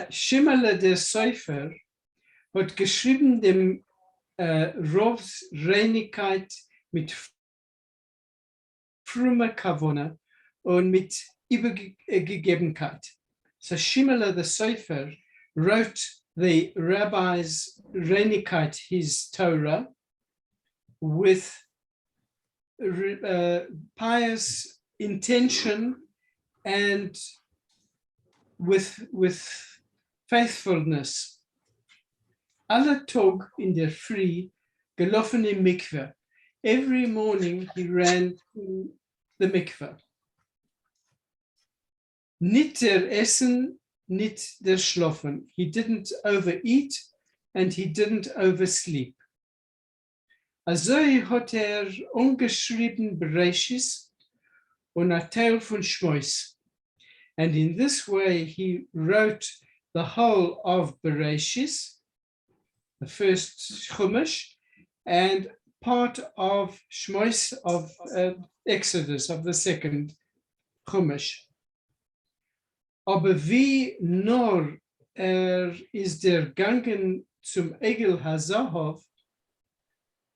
Shimele der Seufer hat geschrieben dem Rovs Reinigkeit mit frommer Kavona und mit Übergegebenkeit. So Shimele the Seufer wrote the rabbi's Reinigkeit, his Torah, with pious intention and with faithfulness. Alle Tag in der Früh gelaufen im Mikveh. Every morning he ran to the mikveh. Nicht der Essen, nicht der Schlafen. He didn't overeat and he didn't oversleep. Also hat umgeschrieben Bereshis und ein Teil von Shmois. And in this way he wrote the whole of Bereshis, the first Chumash, and part of Shmois of Exodus, of the second Chumash. Aber wie nur ist der Gangen zum Egel HaZahav,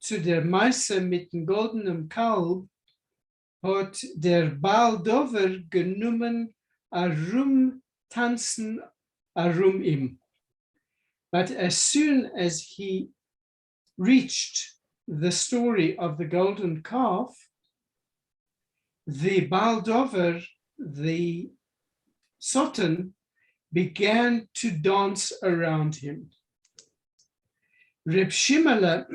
zu der Meise mit dem goldenen Kalb, hat der Baal Dover genommen tanzen ihm. But as soon as he reached the story of the golden calf, the Baal Dover, the Satan, began to dance around him. Reb Shimele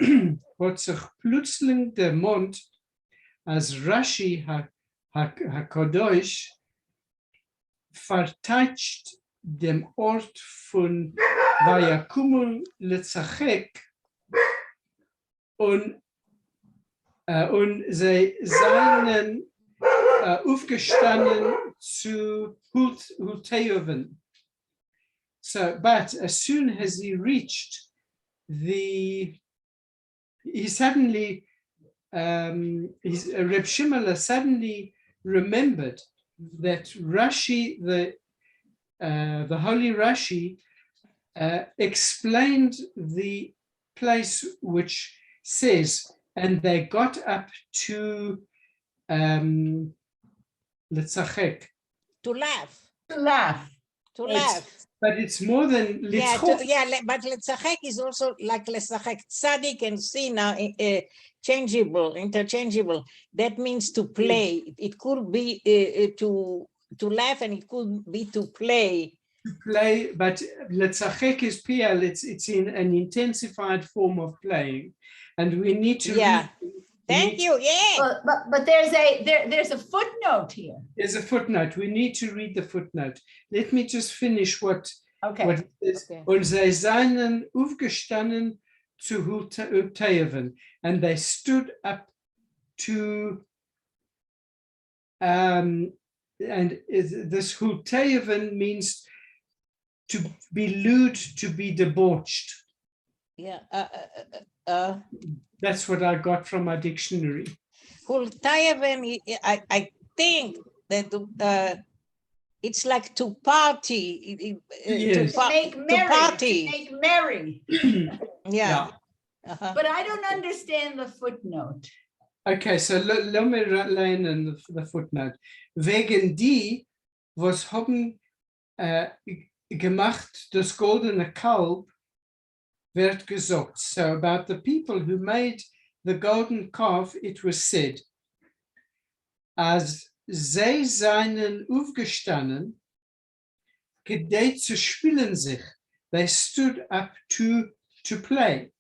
hat sich plötzlich der Mond als Rashi HaKadosh verteidigt dem Ort von Vayakumul Letzachek und sie seien aufgestanden zu Hulteoven. So, but as soon as he reached he suddenly, Reb Shimele suddenly remembered that Rashi, the holy Rashi, explained the place which says, and they got up to Letzachek. To laugh. To laugh. To laugh. But it's more than Litzchok. But Letzachek is also like Letzachek. Tzadik and Sina, interchangeable. That means to play. It could be to laugh, and it could be to play. To play, but Letzachek is PL. It's in an intensified form of playing, and we need to. Yeah. Thank you. Yeah. But there's a footnote here. There's a footnote. We need to read the footnote. Let me just finish what it says. Und sie seien aufgestanden zu Hulteoven, and they stood up to and this Hulteoven means to be lewd, to be debauched. Yeah. That's what I got from my dictionary. Hulteoven, I think that it's like to party. Yes. To make merry. Yeah. But I don't understand the footnote. Okay, so let me learn the footnote. Wegen die, was haben gemacht das goldene Kalb, wird gesagt. So about the people who made the golden calf, it was said, as sie seien aufgestanden, gedei zu spielen sich, they stood up to play.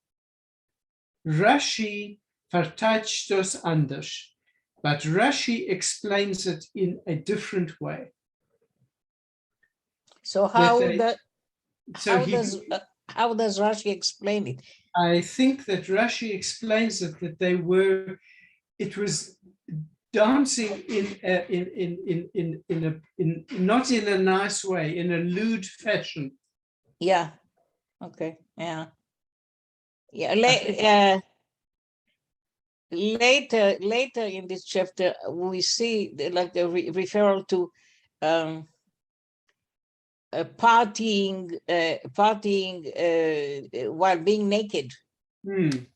Rashi verteidigt das anders, but Rashi explains it in a different way. So how does Rashi explain it? I think that Rashi explains it that it was dancing not in a nice way, in a lewd fashion. Yeah. Okay. Yeah. Yeah. Later in this chapter, we see like the referral to partying while being naked.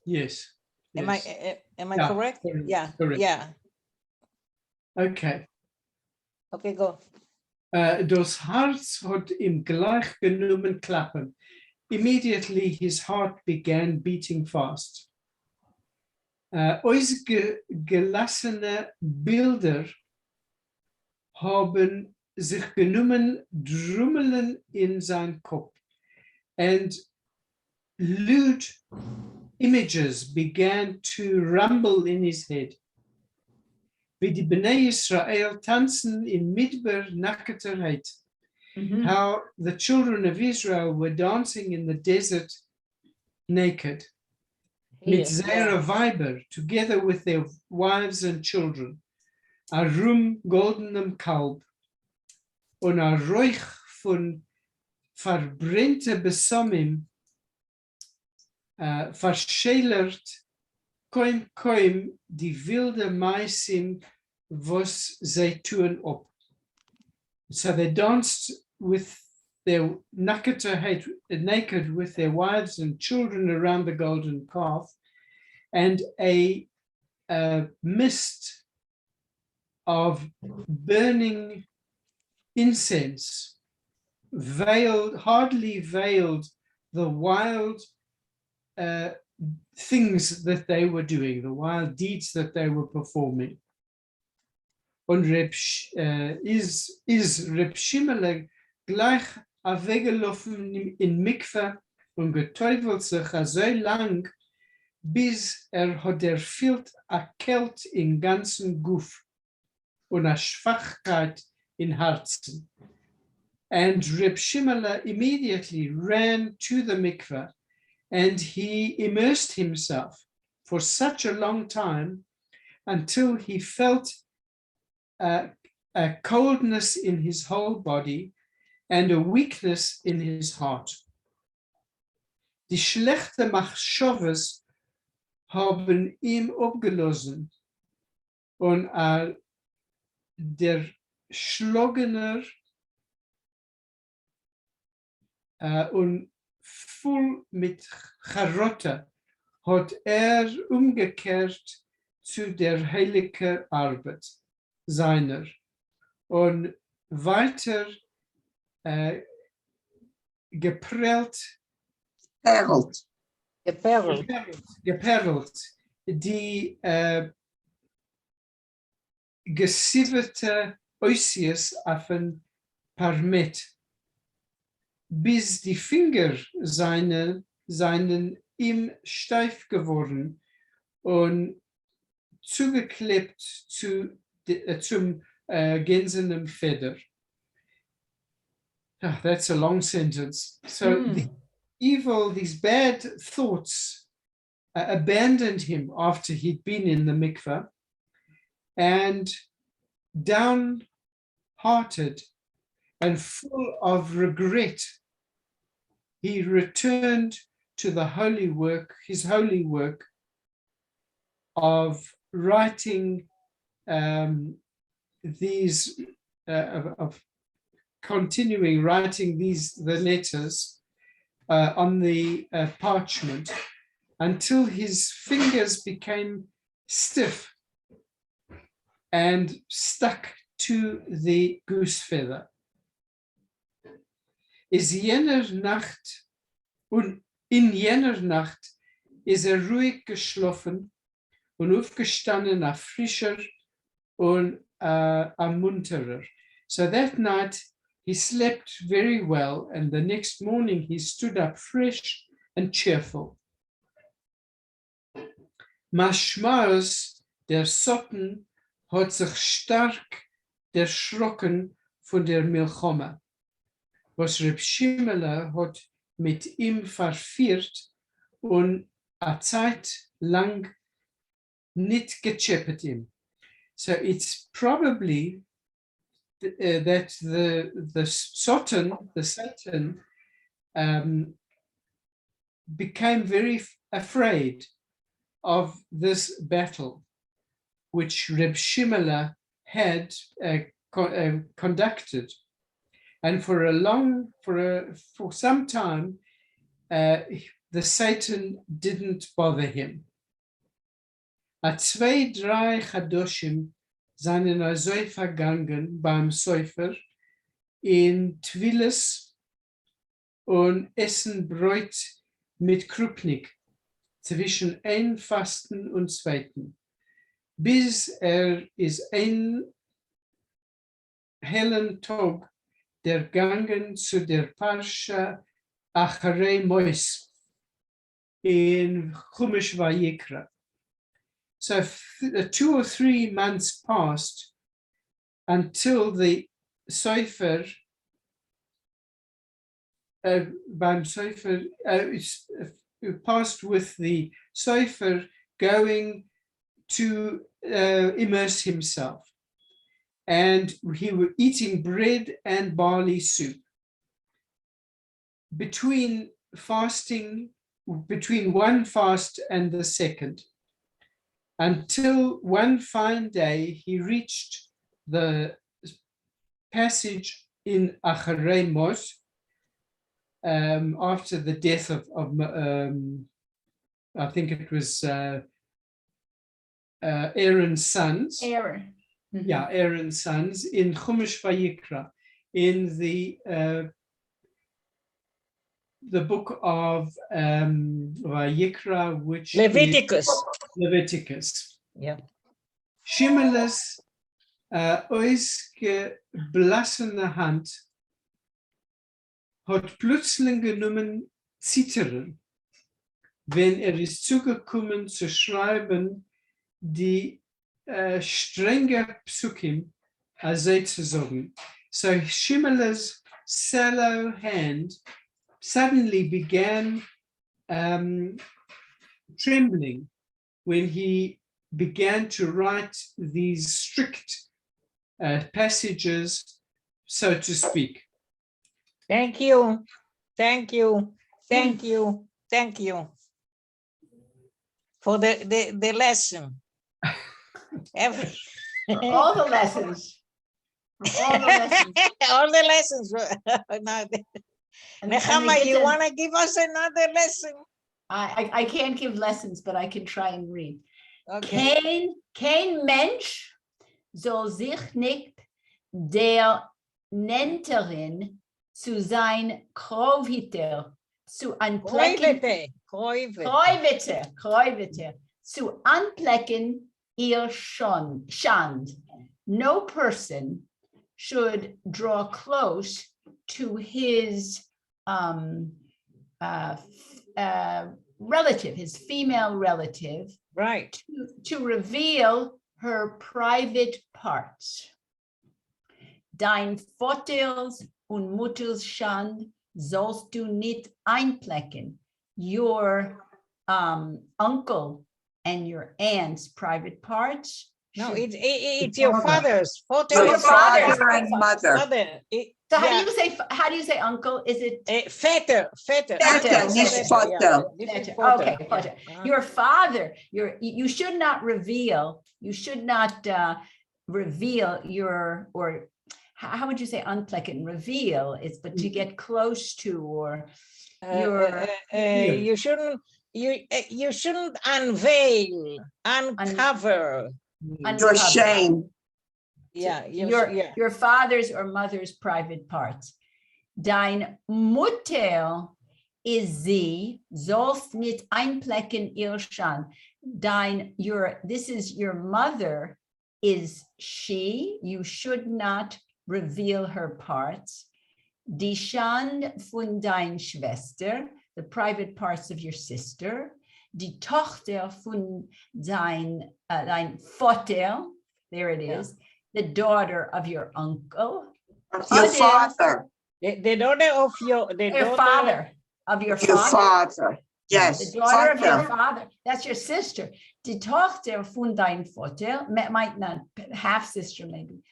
Yes. Am yes. am I Yeah, correct? correct, Yeah. correct. Yeah. Okay. Okay, go. Das Herz hat ihm gleich genommen klappen. Immediately his heart began beating fast. Ausgelassene Bilder haben sich genommen drummeln in sein Kopf. And lewd images began to rumble in his head. Wie die Bnei Israel tanzen in Midbar Nacketerheit. How the children of Israel were dancing in the desert naked. Mit Zera Weiber, together with their wives and children. Arum goldenem Kalb. Und a Räuch von verbrennte Besamim verschälert koim die wilde Maisim was sie tun op. So they danced with their naked with their wives and children around the golden calf, and a mist of burning incense hardly veiled the wild things that they were doing, the wild deeds that they were performing. Und Reb Shimele gleich weggelaufen in Mikve und geteufelt sich so lang, bis hat fehlt a Kält im ganzen Guf und a Schwachkeit in Herzen. And Reb Shimele immediately ran to the mikveh and he immersed himself for such a long time until he felt a coldness in his whole body and a weakness in his heart. Die schlechte Machshavas haben ihm abgelassen und der Schlagener und voll mit Charotte hat umgekehrt zu der heiligen Arbeit seiner und weiter geperlt die gesieverte Oisies auf ein Parmet, bis die Finger seinen ihm steif geworden und zugeklebt zum gänsernen Feder. Oh, that's a long sentence. So these bad thoughts abandoned him after he'd been in the mikveh, and downhearted and full of regret, he returned to the his holy work of writing of continuing writing the letters on the parchment until his fingers became stiff and stuck to the goose feather. In jener Nacht ist ruhig geschlafen und aufgestanden, frischer und munterer. So that night he slept very well, and the next morning he stood up fresh and cheerful. Mashmaus, der Sotten, hat sich stark erschrocken von der Milchome, was Reb Shimele hat mit ihm verführt und a Zeit lang nicht gechappet ihm. So it's probably that the Satan, became very afraid of this battle, which Reb Shimele had conducted, And for some time, the Satan didn't bother him. A 2-3 Chadoshim seinen also vergangen beim Säufer in Twilis und essen Brot mit Krupnik zwischen ein Fasten und zweiten, bis ist ein hellen Tag der Gangen zu der Parsha Acharei Mois in Chumash Vayikra. So 2 or 3 months passed until the Sefer, beim Sefer, passed with the Sefer going to immerse himself. And he was eating bread and barley soup. Between one fast and the second, until one fine day he reached the passage in Acharei Mos, after the death of I think it was Aaron's sons. Aaron. Mm-hmm. Yeah, Aaron's sons in Chumash Vayikra, in the book of Vayikra, which Leviticus. is Leviticus. Yeah. Shimeles ausgeblassene Hand hat plötzlich genommen zittern, wenn ist zugekommen zu schreiben, die strenge Psukim, also zu sagen. So Shimeles sallow hand suddenly began trembling when he began to write these strict passages, so to speak. Thank you. Thank you. Thank you. Thank you for the lesson. All the lessons. All the lessons. All the lessons. And Nechama, you want to give us another lesson? I can't give lessons, but I can try and read. Okay. Kein Mensch soll sich nicht der Nenterin zu sein Kroviter, zu anplecken, Kräuviter, zu anplecken ihr Schand. No person should draw close to his relative, his female relative, right, to reveal her private parts. Dein Vaters und Mutters Schand sollst du nicht einplecken. Your uncle and your aunt's private parts. No, it's your father's. Your father and mother. So how do you say uncle? Is it Vater? Nicht Vater. Okay, Vater. Your father. You should not reveal. You should not reveal your, or how would you say unpleck and reveal? It's but to get close to, or your. You shouldn't unveil, uncover. Your shame. Yeah, your father's or mother's private parts. Dein Mutter ist sie, sollst nicht einplecken ihr Schand. This is your mother, is she, you should not reveal her parts. Die Schand von dein Schwester, the private parts of your sister. Die Tochter von dein Vater, there it is. The daughter of your uncle. Your father. The daughter of your father. Of your father. Yes. The daughter of your father. That's your sister. Die Tochter von dein Vater, might not, half sister maybe.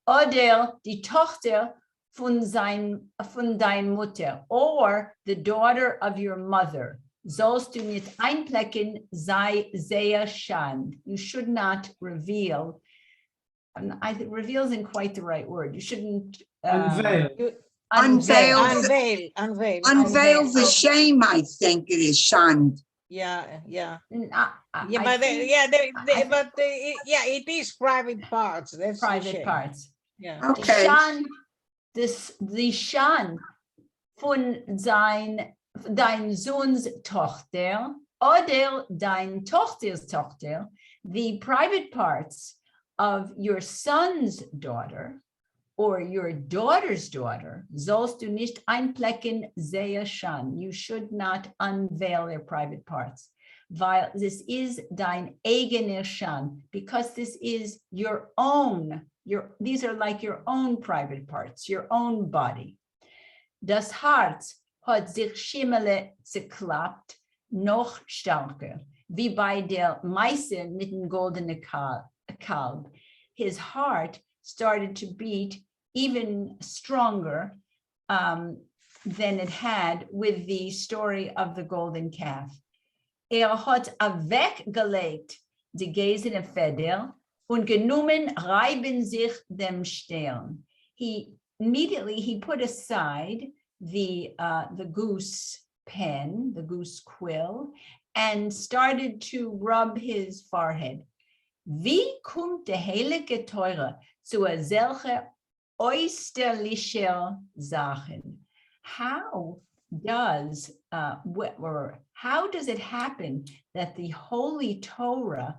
Oder die Tochter von dein Mutter, or the daughter of your mother. Sollst du nicht einplecken, sei sehr Schand. You should not reveal I think reveal isn't quite the right word. You shouldn't Unveil. Unveil. Unveil. The shame, I think it is, Shand. Yeah. Yeah, But it is private parts. That's the private shame. parts. Yeah. Okay. Die Schan von dein Sohns Tochter oder dein Tochters Tochter, the private parts of your son's daughter or your daughter's daughter, sollst du nicht einplecken sehr Schan. You should not unveil their private parts. Weil this is dein eigener Schan, because this is your own. These are like your own private parts, your own body. Das Herz hat sich Schimmele zerklappt, noch stärker, wie bei der Meise mit dem goldenen Kalb. His heart started to beat even stronger than it had with the story of the golden calf. Hat weggelegt die Gäsene Feder und genommen reiben sich dem Stern. He put aside the goose pen, the goose quill, and started to rub his forehead. Wie kommt der heilige Teure zu solche äußerliche Sachen? How does it happen that the Holy Torah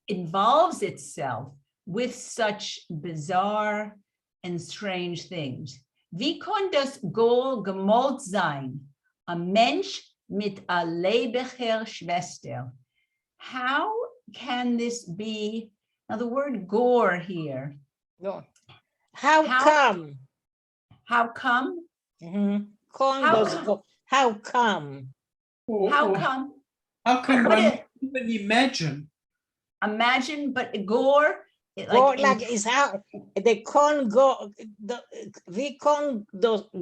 involves itself with such bizarre and strange things? Wie kann das Goal gemalt sein? Ein Mensch mit a leiblicher Schwester. How can this be? Now the word gore here. No. How come? How come? Mm-hmm. How come? How come? How can one even imagine? Imagine, but gore. Is how they can't go. We can't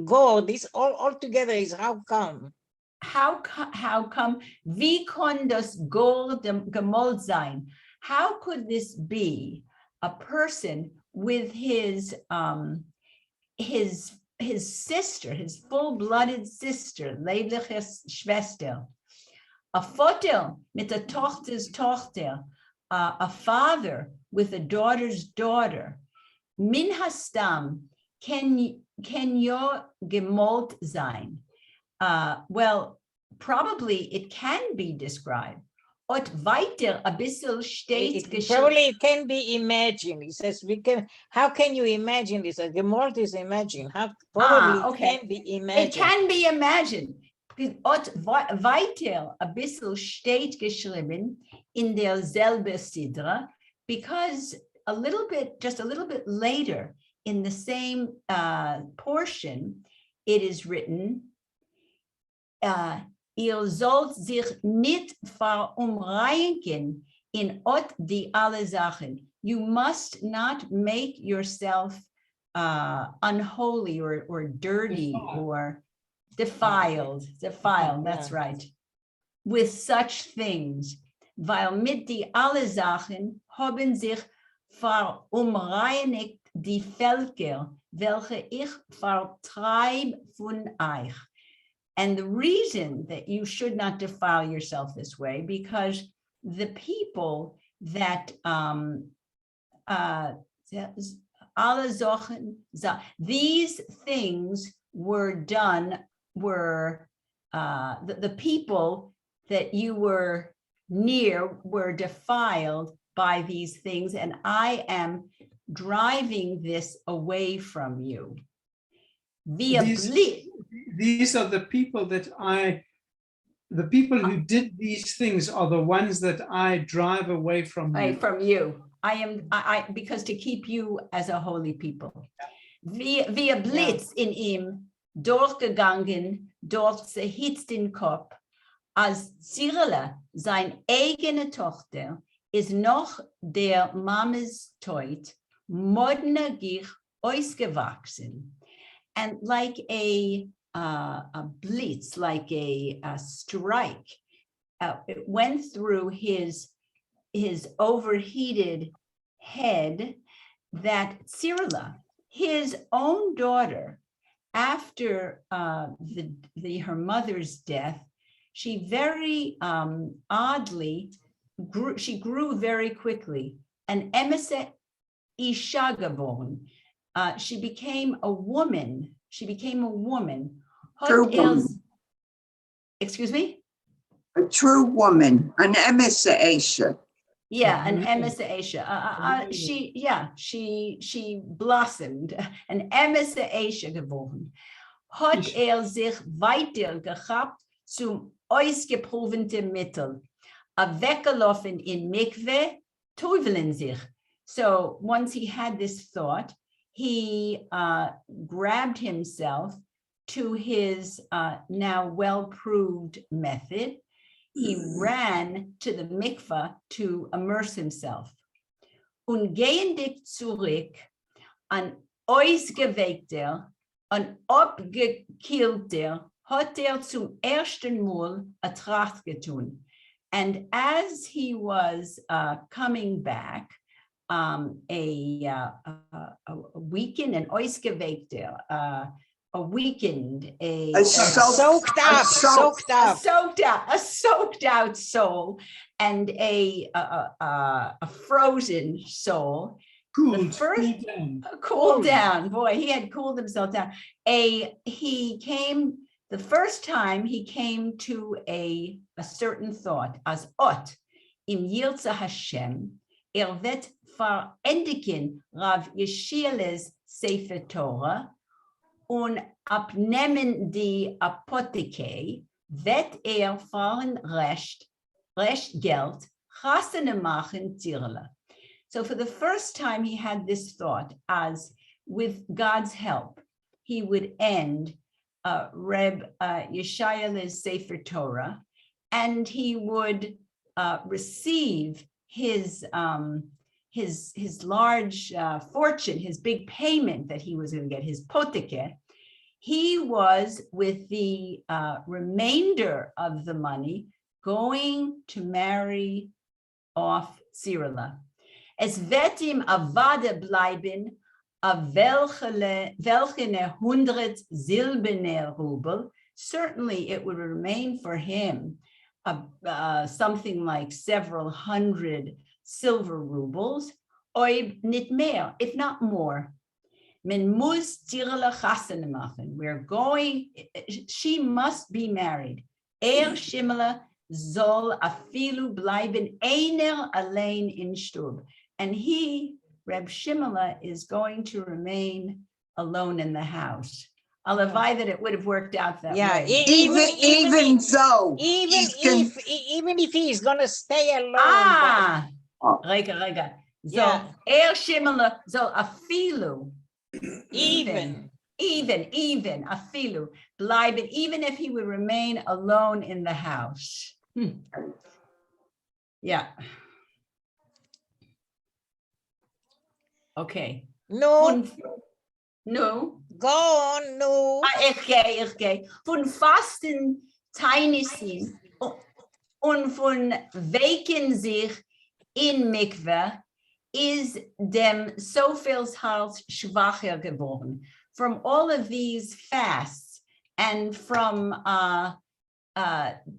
go. This all together is how come. How come? Wie kann das Gold gemalt sein? How could this be a person with his sister, his full-blooded sister, leibliche Schwester, a Vater mit der Tochter's Tochter, a father with a daughter's daughter? Min hastam can jo gemalt sein? Well, probably it can be described. Ot weiter a bissel steht probably it can be imagined. He says how can you imagine this? Gemalt is imagine. How probably okay. It can be imagined. It can be imagined. Ot weiter a bissel steht geschrieben in der selbe Sidra, because just a little bit later in the same portion, it is written, ihr sollt sich nicht verunreinigen in Ot die alle Sachen. You must not make yourself unholy or dirty or defiled. That's right. With such things. Weil mit die alle Sachen haben sich verunreinigt die Völker, welche ich vertreib von euch. And the reason that you should not defile yourself this way, because the people that these things were done, the people that you were near were defiled by these things, and I am driving this away from you. These are the people the people who did these things are the ones that I drive away from you. From you. I because to keep you as a holy people. Wie Blitz in ihm durchgegangen, dort zerhitzt den Kopf, als Zirle, sein eigene Tochter, ist noch der Mames Teut, modnegich ausgewachsen. And like a blitz, like a strike, it went through his overheated head that Cyrilla, his own daughter, after her mother's death, she very oddly grew very quickly. An emisse isha geworden. She became a woman. True woman. Excuse me? A true woman, an emissary. Yeah, an emissary. She blossomed. An emissary geworden. Hat sich weiter gehabt zum ausgeprobte Mittel. Weggelaufen in Mikve, teufeln sich. So once he had this thought, he grabbed himself to his now well-proved method. He ran to the mikveh to immerse himself. Und gehendig zurück, an ausgewegter, an abgekielter, hat zum ersten Mal a Tracht getun. And as he was coming back, a weakened, an ausgewegter, a weakened, a soaked out soul, and a frozen soul. Cooled down. Boy, he had cooled himself down. The first time he came to a certain thought, as ot im Yirtza Hashem, wird verendigen Rav Yeshieles Sefer Torah und abnehmen die Apotheke, wird fahren Recht Geld, Chasene machen Tirla. So for the first time he had this thought, as with God's help, he would end Reb Yeshayel's Sefer Torah, and he would receive his large fortune, his big payment that he was going to get, his potike. He was, with the remainder of the money, going to marry off Cyrilla. Es wird ihm avade bleiben, a welche 100 silberne Rubel. Certainly it would remain for him something like several hundred silver rubles, oib nit mehr, if not more. Men muss Tirla chasene machen. She must be married. Shimla soll afilu bleiben einer allein in Stub. And he, Reb Shimla, is going to remain alone in the house. Alavai that it would have worked out that way. Even if he's going to stay alone. Rega. So, Shimla soll afilu. Even afilu bleiben, even if he would remain alone in the house. Yeah. Okay. No. Go on, no. Ich gehe. Von Fasten, Teinissen und von Weken sich in Mikveh is dem Sofels Hals schwacher geworden. From all of these fasts and from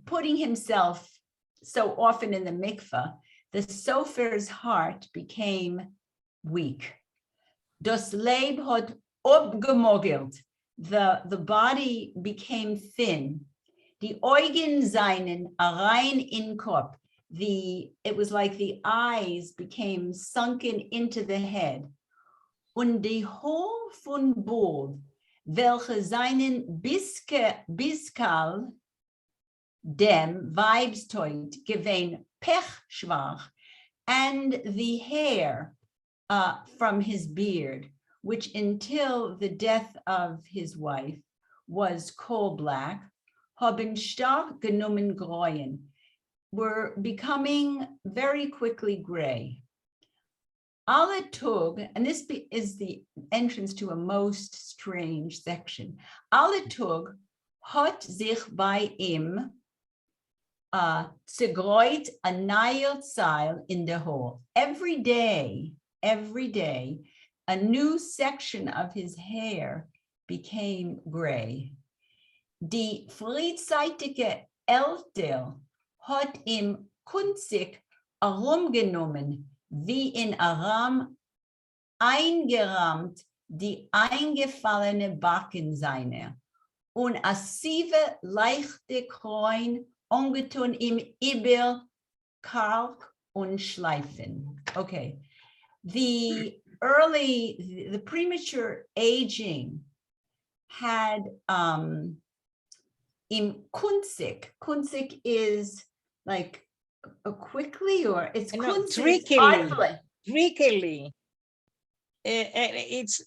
putting himself so often in the mikveh, the Sofer's heart became weak. Das Leib hat abgemogelt. The body became thin. Die Augen seinen rein in Kopf. It was like the eyes became sunken into the head. Und die Hol von Bord, welche seinen Biskal dem Weibsteut gewein pechschwach, and the hair from his beard, which until the death of his wife was coal black, haben stark genommen gräuen, were becoming very quickly gray. Alle Tug, and this is the entrance to a most strange section. Alle Tug hat sich bei ihm zergreut a neuer Zeil in der Hole. Every day every day, a new section of his hair became gray. Die frühzeitige Älter hat ihm kunzig herumgenommen, wie in Aram eingerahmt die eingefallene Backen seiner und a sieve leichte Kräun ungetun im Ibel, Kalk und Schleifen. Okay, the premature aging had in kunzig is like a quickly, or it's trickily. It's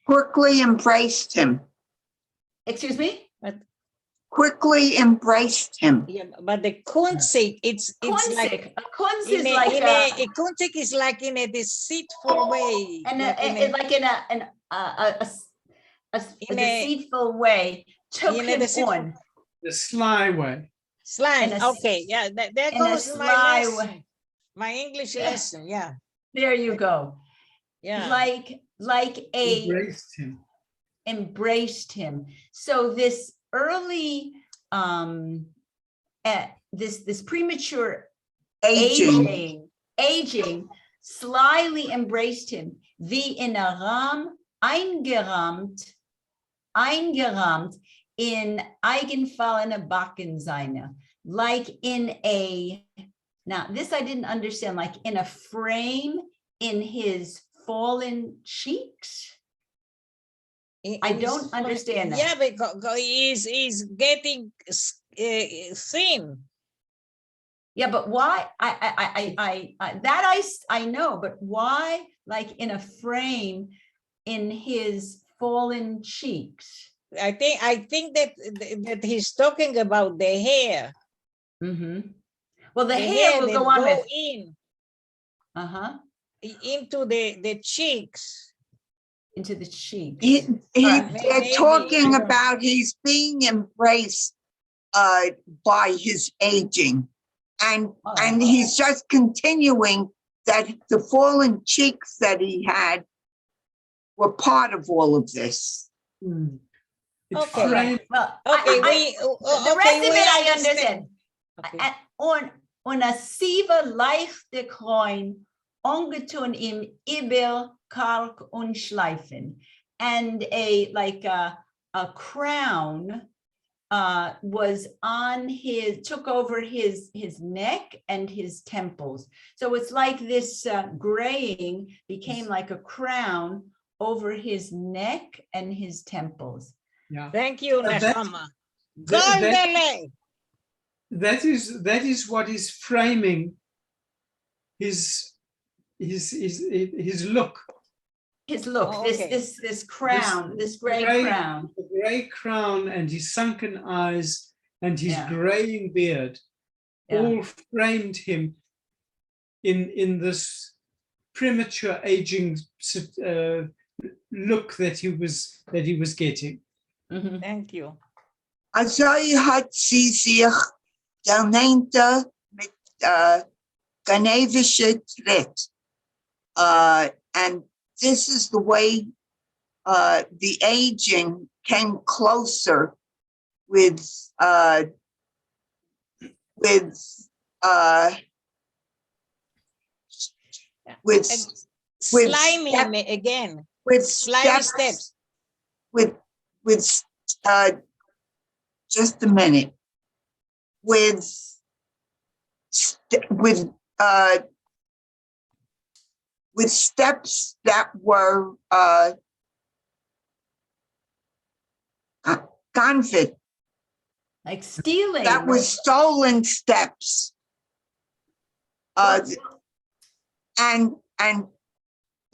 Quickly embraced him. Excuse me? Quickly embraced him. Yeah, but the kunzig, it's like kunzig is like a kunzig is like in a deceitful way, and like in a deceitful way. Took him on the sly way. Sly. Okay, yeah, there goes my lesson. My English lesson. Yeah. There you go. Yeah. Like a embraced him. So this early this premature aging slyly embraced him. Wie in Aram eingerahmt in eingefallene Backen seiner. Like in a, now this I didn't understand, like in a frame in his fallen cheeks. I don't understand that. Yeah, because he's getting thin. Yeah, but why? I know, but why? Like in a frame in his fallen cheeks. I think that he's talking about the hair. Mm-hmm. Well, the hair will go on with in. Into the cheeks. Into the cheeks. They're talking about he's being embraced by his aging, and he's just continuing that the fallen cheeks that he had were part of all of this. Okay. Well, the rest of it I understand. Okay. On a sieve leichte Kräun, ungetun im Ibel, Kalk und Schleifen, and a crown was on took over his neck and his temples. So it's like this graying became like a crown over his neck and his temples. Yeah. Thank you, Nechama. That is what is framing his look. His look, okay. this crown, this gray crown. The gray crown and his sunken eyes and his graying beard all framed him in this premature aging look that he was getting. Mm-hmm. Thank you. Also hat sie sich der Nennte mit Ganevische Tritt. And this is the way the aging came closer with slimy again. With slimy steps. With just a minute. With steps that were confit, like stealing. That was stolen steps. And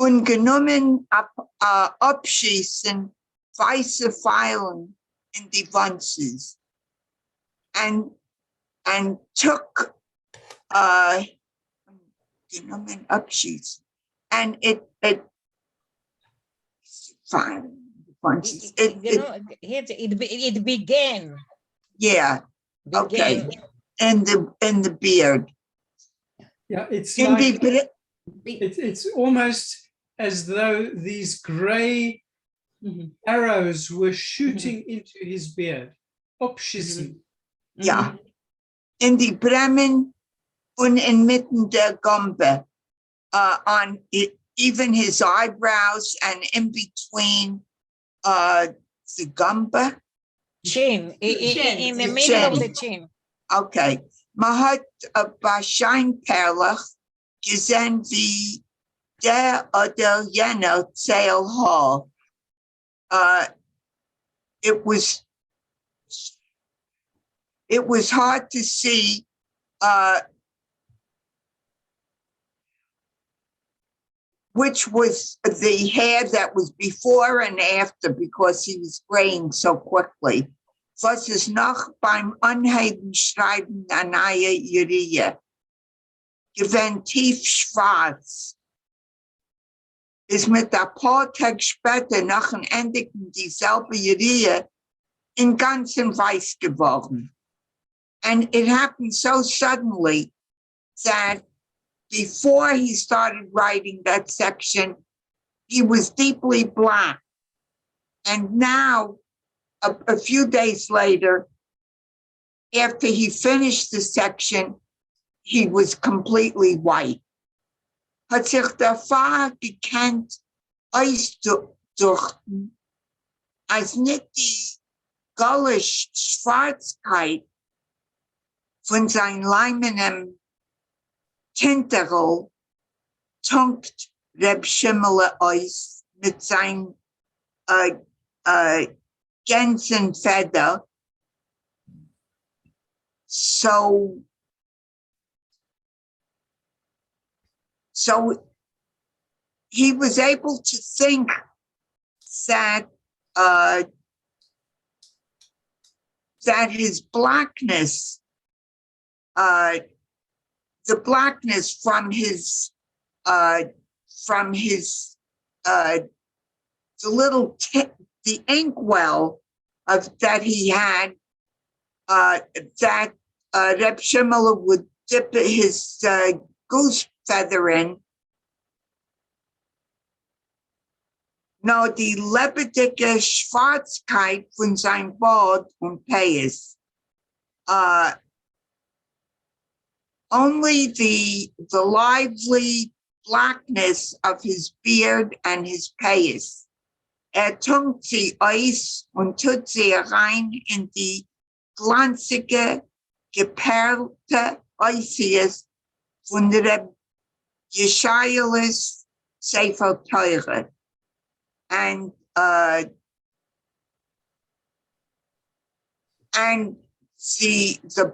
ungenommen abschießen, weiße Pfeilen in die Wanzes. And took ungenommen abschießen. And it fine. It began. Yeah. Okay. In the beard. Yeah, it's in like It's almost as though these gray arrows were shooting into his beard. Abschießen. Ja. In die Bremen und inmitten der Gombe, on even his eyebrows and in between the gombe. Chin, in the The middle of chin. the chin. Okay. Man hat wahrscheinlich gesehen, wie der oder jener ZAL Hall. It was hard to see which was the hair that was before and after, because he was graying so quickly. Was ist noch beim Anheben-Schreiben der neue Urie? Gewinn tief schwarz. Ist mit ein paar Tage später nach dem Endigen dieselbe Urie in ganzem Weiß geworden. And it happened so suddenly that before he started writing that section, he was deeply black. And now, a few days later, after he finished the section, he was completely white. Hat sich der Pfarrer gekannt ausdrücken, als nicht die gallische Schwarzkeit von seinem leimenem Tinterl tunkt Reb Schimmele aus mit seinem Gänsenfeder. So he was able to think that that his blackness, the blackness from his the little tip, the inkwell of that he had, that Reb Schimmele would dip his goose feather in. No, die lebendige Schwarzkeit von seinem Bart und Peis. Only the lively blackness of his beard and his Peis. Tunkt sie aus und tut sie rein in die glanzige, geperlte Äußeres von der Jeschayelis Sefer Teure. And the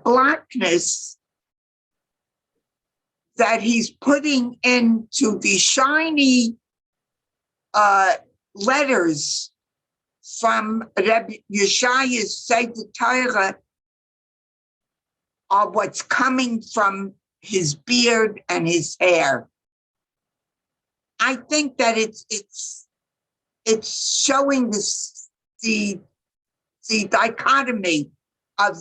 blackness that he's putting into the shiny letters from Reb Yeshaya's Sefer Torah are what's coming from his beard and his hair. I think that it's showing the dichotomy of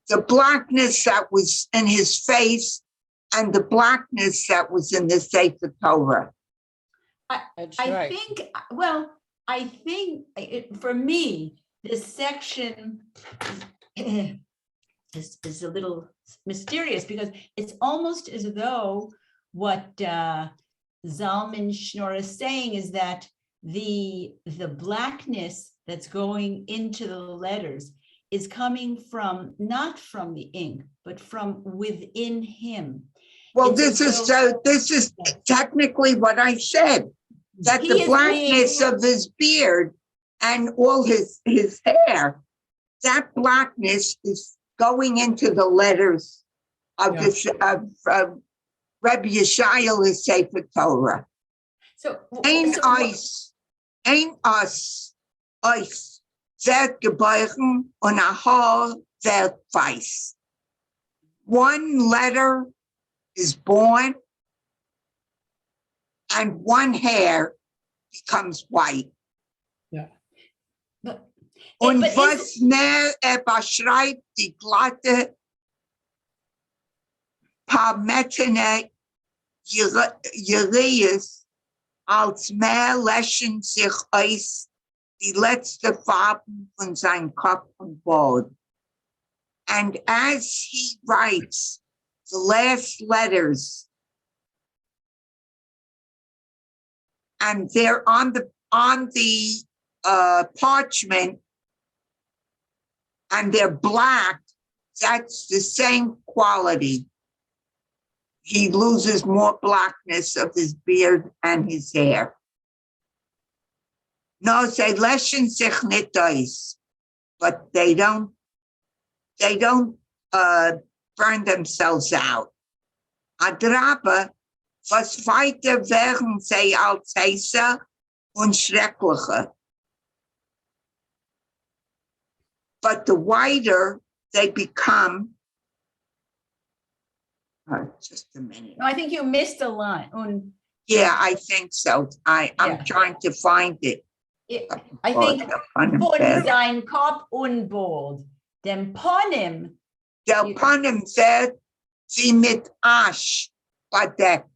the blackness that was in his face and the blackness that was in the Sefer Torah. I think for me, this section is a little mysterious, because it's almost as though what Zalman Schnorr is saying is that the blackness that's going into the letters is coming from, not from the ink, but from within him. Well, this is technically what I said, that the blackness of his beard and all his hair, that blackness is going into the letters of Rebbe Yeshaya Sefer Torah. So Ein Eis wird geboren und ein Haar wird weiß. One letter is born and one hair becomes white. Yeah. Und was mehr beschreibt die glatte, parametrene Urias, als mehr löschen sich aus die letzte Farben von seinem Kopf und Boden. And as he writes the last letters, and they're on the parchment, and they're black, that's the same quality. He loses more blackness of his beard and his hair. No, they löschen sich nicht aus, but they don't burn themselves out. Adrabe, was weiter werden sie als heißer und schrecklicher. But the whiter they become, just a minute. No, I think you missed a line. Yeah, I think so. I'm trying to find it. I think von sein Kopf unbold, dem Ponim. Der Ponim wird sie mit Ash bedeckt.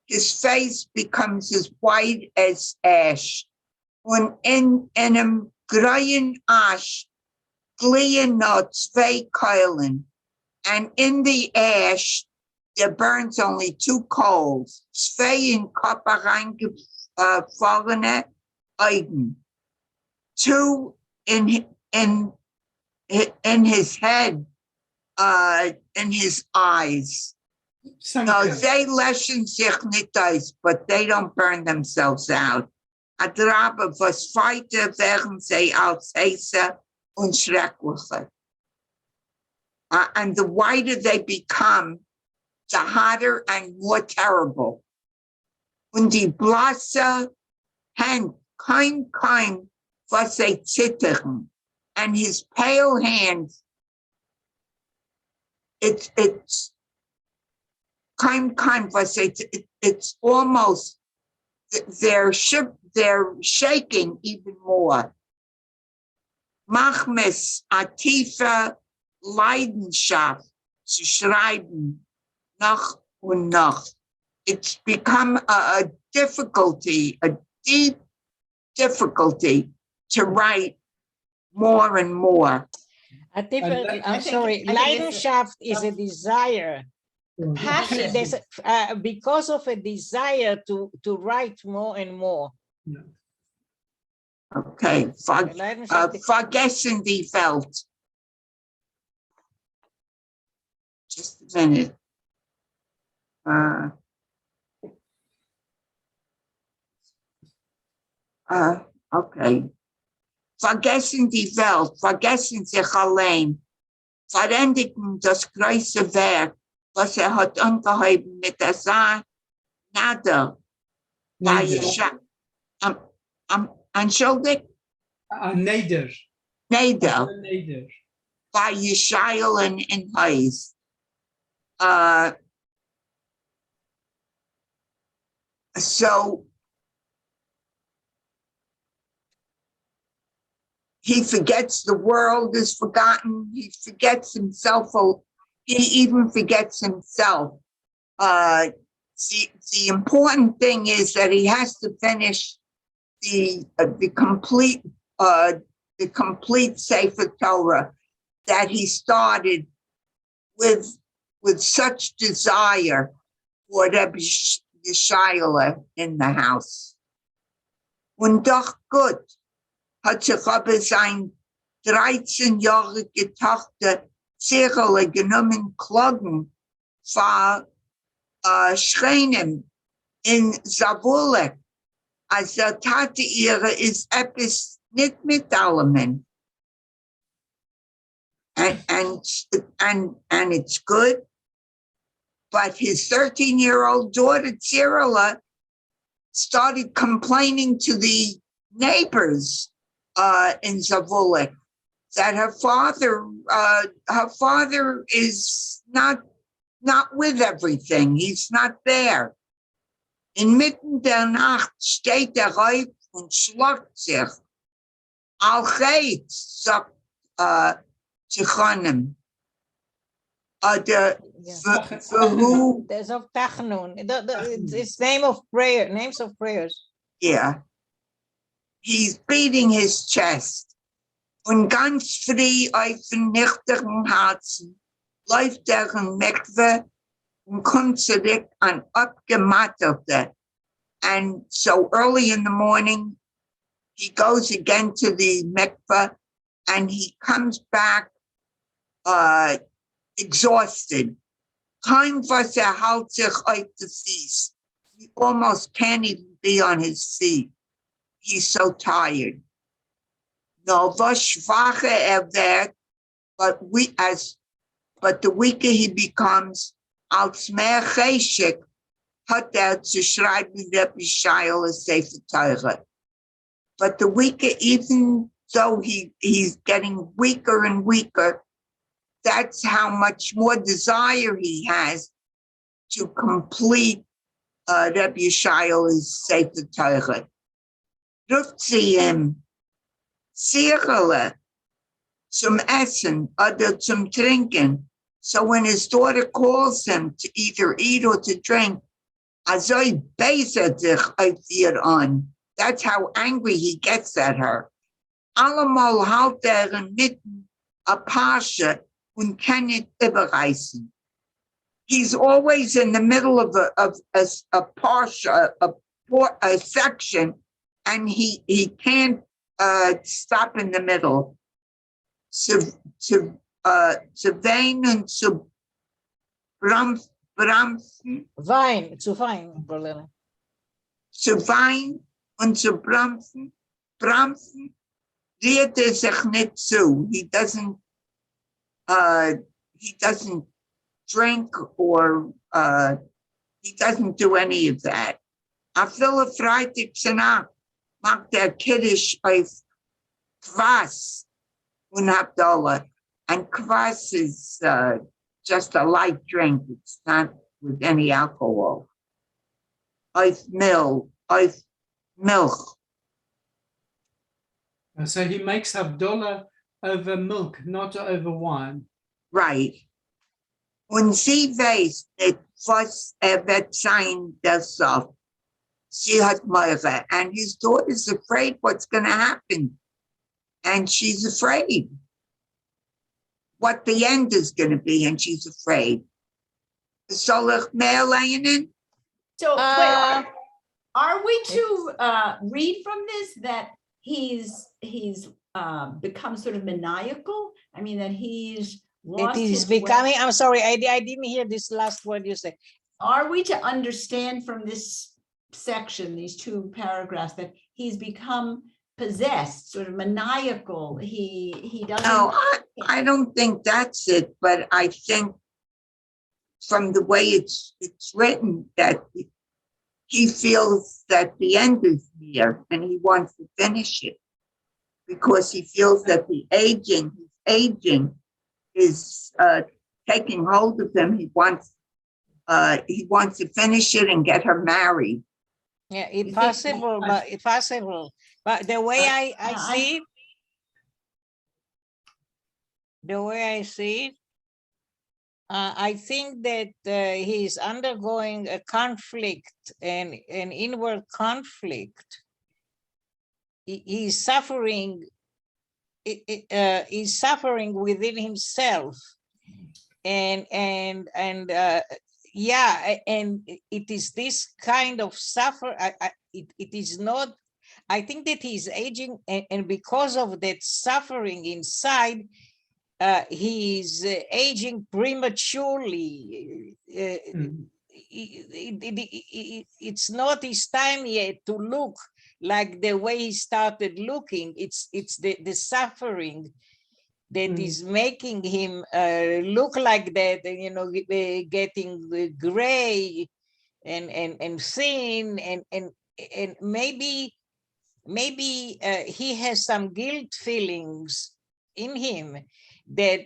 His face becomes as white as ash. Und in einem grauen Ash glühen noch zwei Keulen. And in the ash, there burns only two coals. Zwei in Kopf reingefallene Augen. Two in his head, in his eyes. No, they löschen sich nicht aus, but they don't burn themselves out. Adrabe, was weiter werden sie als heißer und schrecklicher. And the whiter they become, the hotter and more terrible. Und die blasse Hand, kein, was sie zittern. And his pale hands, it's kind, was it's almost, they're shaking even more. Machmes a tiefe Leidenschaft zu schreiben, noch und noch. It's become a difficulty, a deep difficulty to write more and more. I'm sorry, Leidenschaft is a desire. Passion, because of a desire to write more and more. Yeah. Okay, vergessen die Welt. Just a minute. Okay. Vergessen die Welt, vergessen sich allein. Verendigen das große Werk, was hat angeheben mit der Nader. Entschuldigt? Neder. Neder. Neder. By Yishael in Hais. So he forgets the world is forgotten. He forgets himself. He even forgets himself. The important thing is that he has to finish the complete Sefer Torah that he started with such desire for Rebbe Yishael in the house. Und doch gut hat sich aber sein 13-jährige Tochter Zirele genommen klagen vor Schreinen in Zavulek, als der Tate ihre ist etwas nicht mitteilen. And it's good, but his 13-year-old daughter Zirele started complaining to the neighbors in Zavulek that her father is not with everything. He's not there. Inmitten der Nacht steht auf und schlagt sich. Al-Chet, sagt Tichonim. for who? There's of Tachnun. It's name of prayer, names of prayers. Yeah. He's beating his chest. Und ganz frei auf den nüchternen Herzen läuft in Mikve und kommt zurück an abgemattete. And so early in the morning, he goes again to the mikveh and he comes back exhausted. Time was hält sich auf the feast. He almost can't even be on his feet. He's so tired. No, was schwacher wird, but the weaker he becomes, als mehr Geschick hat zu schreiben, der Bescheid ist Sefer Torah. But the weaker, even though he's getting weaker and weaker, that's how much more desire he has to complete Rabbi Yishayahu's Sefer Torah. Ruft sie ihm, Sirele, zum Essen oder zum Trinken. So when his daughter calls him to either eat or to drink, Azoi beiset sich auf ihr an. That's how angry he gets at her. Allemal halt mitten a Pasha und kann nicht überreißen. He's always in the middle of a Pasha, a section, and he can't stop in the middle. Zu weinen, zu bremsen. Wein, zu wein, Berliner. Zu weinen und zu bremsen. Rührt sich nicht zu. He doesn't drink or he doesn't do any of that. A viele Freitagsnacht macht Kiddush auf Kvass und Havdalah. And kvass is just a light drink. It's not with any alcohol. Auf milk. So he makes Havdalah over milk, not over wine. Right. Und sie weiß nicht, was wird sein, deshalb. She hat Meure, and his daughter's afraid what's going to happen. And she's afraid what the end is going to be, and she's afraid. Soll ich mehr lernen? So, wait, are we to read from this that he's become sort of maniacal? I mean, that he's lost his becoming, I'm sorry, I didn't hear this last word you said. Are we to understand from this section, these two paragraphs, that he's become possessed, sort of maniacal? He doesn't. No, I don't think that's it, but I think from the way it's written that he feels that the end is near and he wants to finish it because he feels that the aging is taking hold of him. He wants to finish it and get her married. Yeah, it's possible, but it's possible. But the way I see it, I think that he's undergoing a conflict, an inward conflict. He's suffering. He's suffering within himself, and yeah, and it is this kind of suffer. It is not. I think that he's aging, and because of that suffering inside, he's aging prematurely. It's not his time yet to look like the way he started looking. It's the suffering that is making him look like that, you know, getting gray and thin, and maybe he has some guilt feelings in him that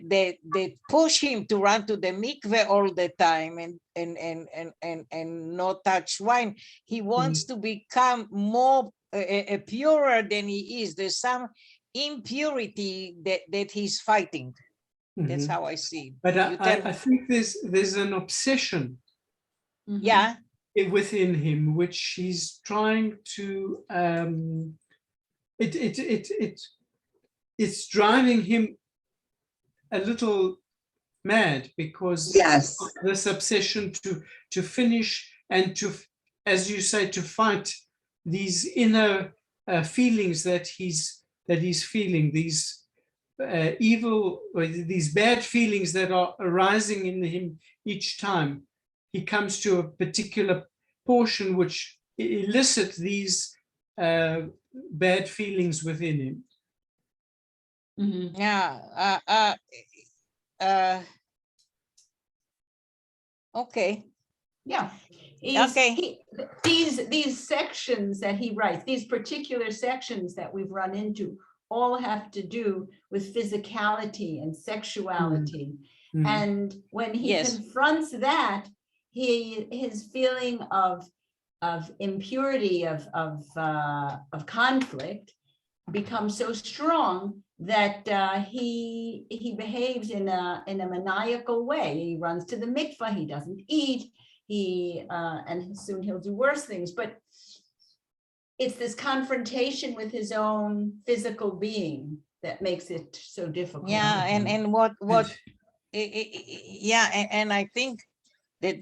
push him to run to the mikveh all the time and not touch wine. He wants to become more purer than he is. There's some impurity that he's fighting. That's how I see it. But You tell I me. think there's an obsession Yeah. within him, which he's trying to, it's driving him a little mad, because Yes, this obsession to finish and to, as you say, to fight these inner feelings that he's feeling, these evil, or these bad feelings that are arising in him each time he comes to a particular portion which elicit these bad feelings within him. Yeah. Okay. Yeah. Okay. These sections that he writes, these particular sections that we've run into, all have to do with physicality and sexuality. And when he confronts that, his feeling of impurity, of conflict, becomes so strong that he behaves in a maniacal way. He runs to the mikvah, he doesn't eat, and soon he'll do worse things. But it's this confrontation with his own physical being that makes it so difficult. Yeah, and what yeah, and I think that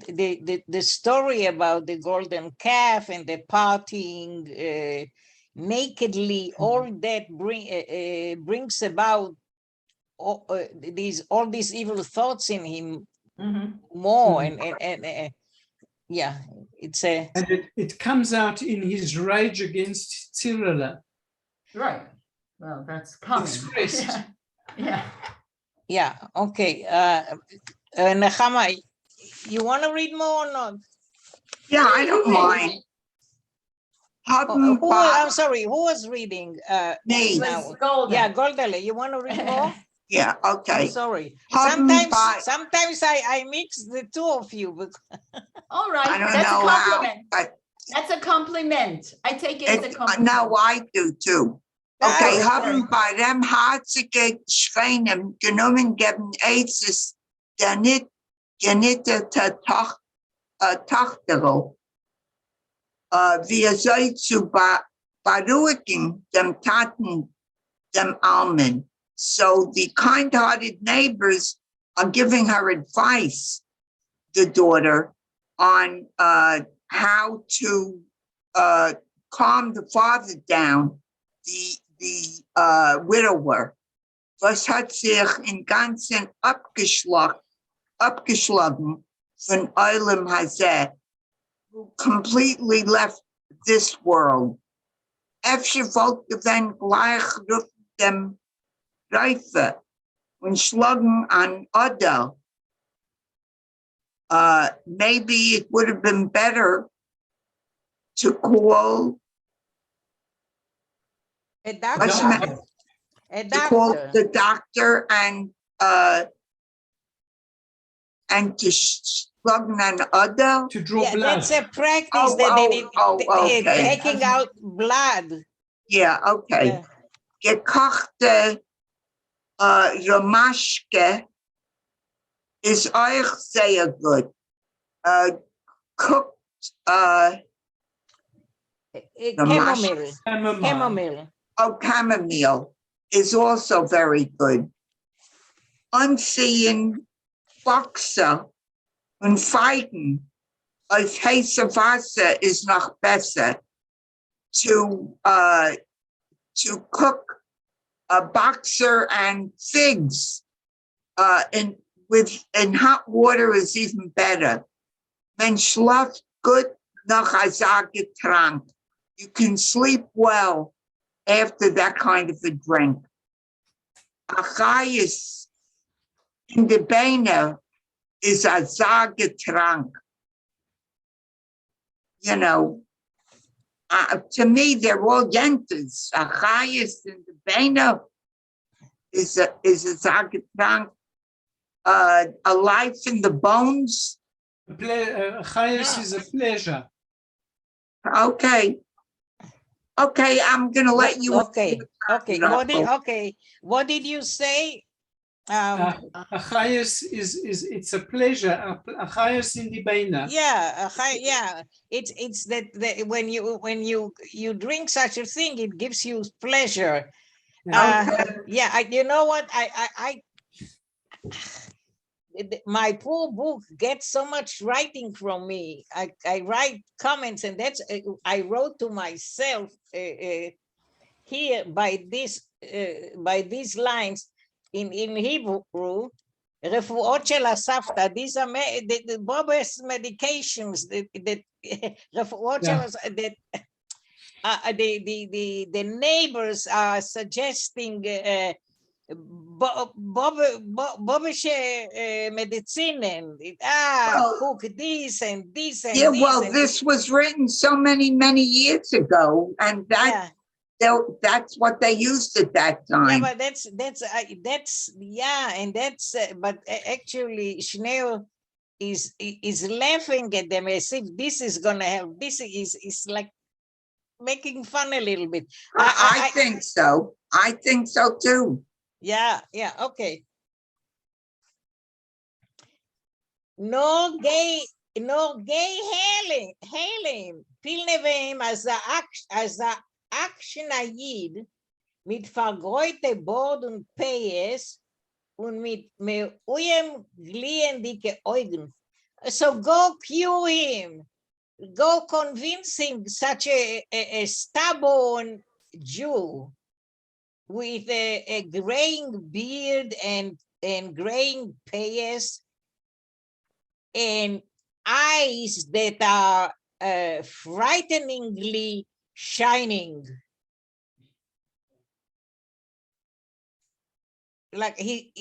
the story about the golden calf and the partying nakedly, all that brings about all these evil thoughts in him more, and yeah, it's a, and it comes out in his rage against Tzirala. Right. Well, that's coming. Expressed. Yeah. Okay. Nechama, you want to read more or not? yeah, I don't mind. I'm sorry, who was reading? Me. Now? Golda. Yeah, Goldele, you want to read more? Yeah, okay. I'm sorry. Haben Sometimes I mix the two of you. All right. I don't That's know a how. compliment. That's a compliment. I take it as a compliment. No, I do too. Okay, haben bei dem hartige Schweinem genommen geben Eises der nicht genittete Tochter. Wir soll zu beruhigen dem Taten dem Almen. So the kind-hearted neighbors are giving her advice, the daughter, on how to calm the father down, the widower. Was hat sich in ganzen abgeschlagen von Olam Hazeh, who completely left this world. Efter folgte then gleich dem Reife und schlagen an Adel. Maybe it would have been better to call a doctor. To call the doctor and to schlagen an Adel. To draw blood. That's a practice they need, okay. taking out blood. Yeah, okay. Gekochte Romashke is euch sehr good. Cooked chamomile. Oh, chamomile is also very good. Unseen Boxer und Feigen als heiße Wasser is noch besser. To cook a boxer and figs in hot water is even better. Men schlaft gut nach Getränk. You can sleep well after that kind of a drink. Achayis in the Beine is a Getränk. You know, to me, they're all yentas. Achayis in the Beine is a Getränk. A life in the bones. Achayis is a pleasure. Okay. Okay, I'm gonna let you. Okay. What did you say? Achayus is it's a pleasure. Achayus in the beina. Yeah, yeah. It's that when you drink such a thing, it gives you pleasure. Yeah, you know what? My poor book gets so much writing from me. I write comments, and that's I wrote to myself here by these lines in Hebrew. רפואות של הסבתא, these are the Bob's medications that רפואות של that the neighbors are suggesting Bob's medicine. Cook this and this and yeah, this. well, this was written so many years ago, and that that's what they used at that time. Yeah, but that's yeah, and that's but actually Schneur is laughing at them as if this is gonna help. This is like making fun a little bit. I think so. I think so too. Yeah, okay. No gay hailing. Pilneveim as a action ayid mit vergreute Bord und Payes und mit meuyem gliendike Augen. So go cure him. Go convince him, such a stubborn Jew with a graying beard and graying payas and eyes that are frighteningly shining. Like he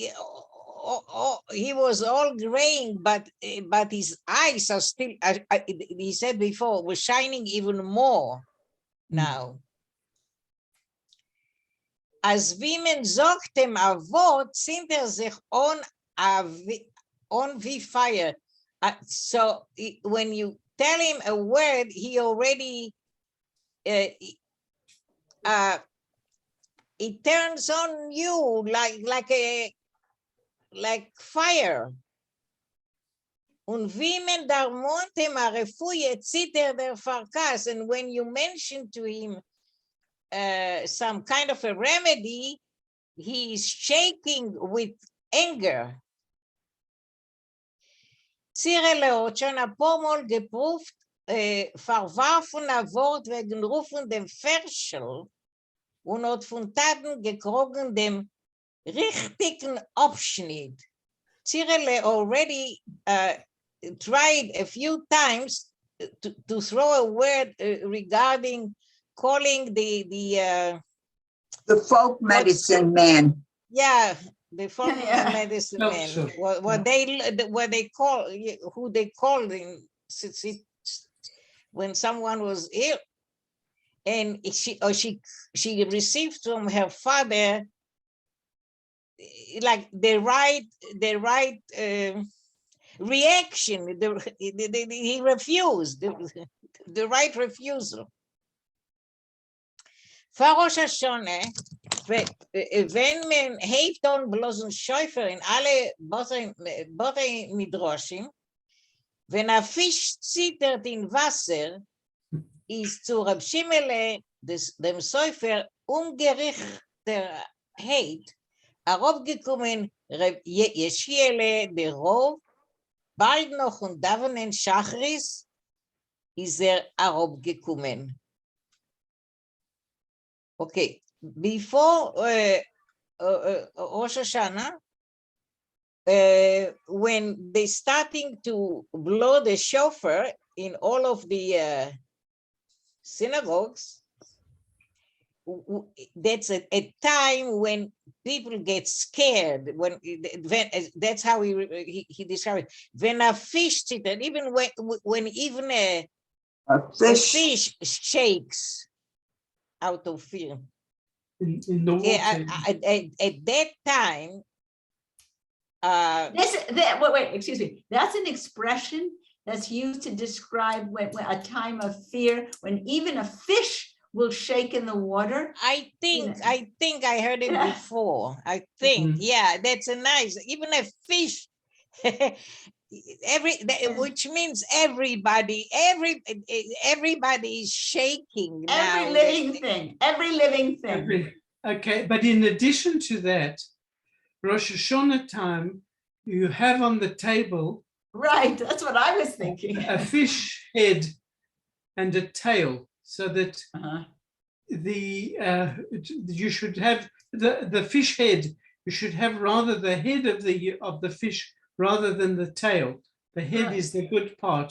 was all graying, but his eyes are still, he said before, were shining even more now. As wie men sagt dem Avot, sind sich on wie fire. So when you tell him a word, he already, it turns on you like fire. Und wie men darmontem a refuye ziter der farkas, and when you mention to him some kind of a remedy, he is shaking with anger. Cirele schon a pomol geprüft, verwarfen a Wort wegen Rufen dem Ferschel und hat von Taten gekrogen dem richtigen Abschnitt. Cirele already tried a few times to throw a word regarding calling the folk medicine man. Yeah, the folk medicine man. What they call, who they called in when someone was ill, and she received from her father like the right reaction. He refused the right refusal. Rosh Hashanah, wenn man heeft on bloßen Schäufer in alle Bote Midroshim, wenn a Fisch zittert in Wasser, ist zu Reb Shimele, dem Säufer, Gerechterheit, gekommen Reb Jeschiele, der Rov, bald noch und Davenen Schachris, ist gekommen. Okay, before Rosh Hashanah, when they starting to blow the shofar in all of the synagogues, that's a time when people get scared. When that's how he described it. When a fish, even when even a fish shakes out of fear. In the water. At that time, wait, excuse me. That's an expression that's used to describe when a time of fear, when even a fish will shake in the water. I think I heard it Yeah. before. I think, Mhm. yeah, that's a nice, even a fish. Which means everybody is shaking now. Every living thing, every living thing. Okay, but in addition to that, Rosh Hashanah time, you have on the table Right, that's what I was thinking. a fish head and a tail, so that Uh-huh. you should have the fish head. You should have rather the head of the fish rather than the tail. The head Right. is the good part.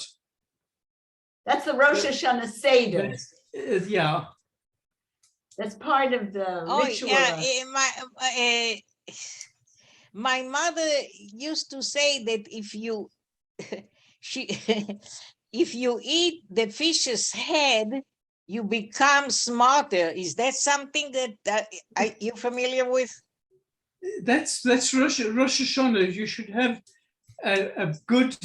That's the Rosh Hashanah Seder. Yeah. That's part of the Oh ritual. yeah, my mother used to say that if you if you eat the fish's head, you become smarter. Is that something that you're familiar with? That's Rosh Hashanah. You should have a good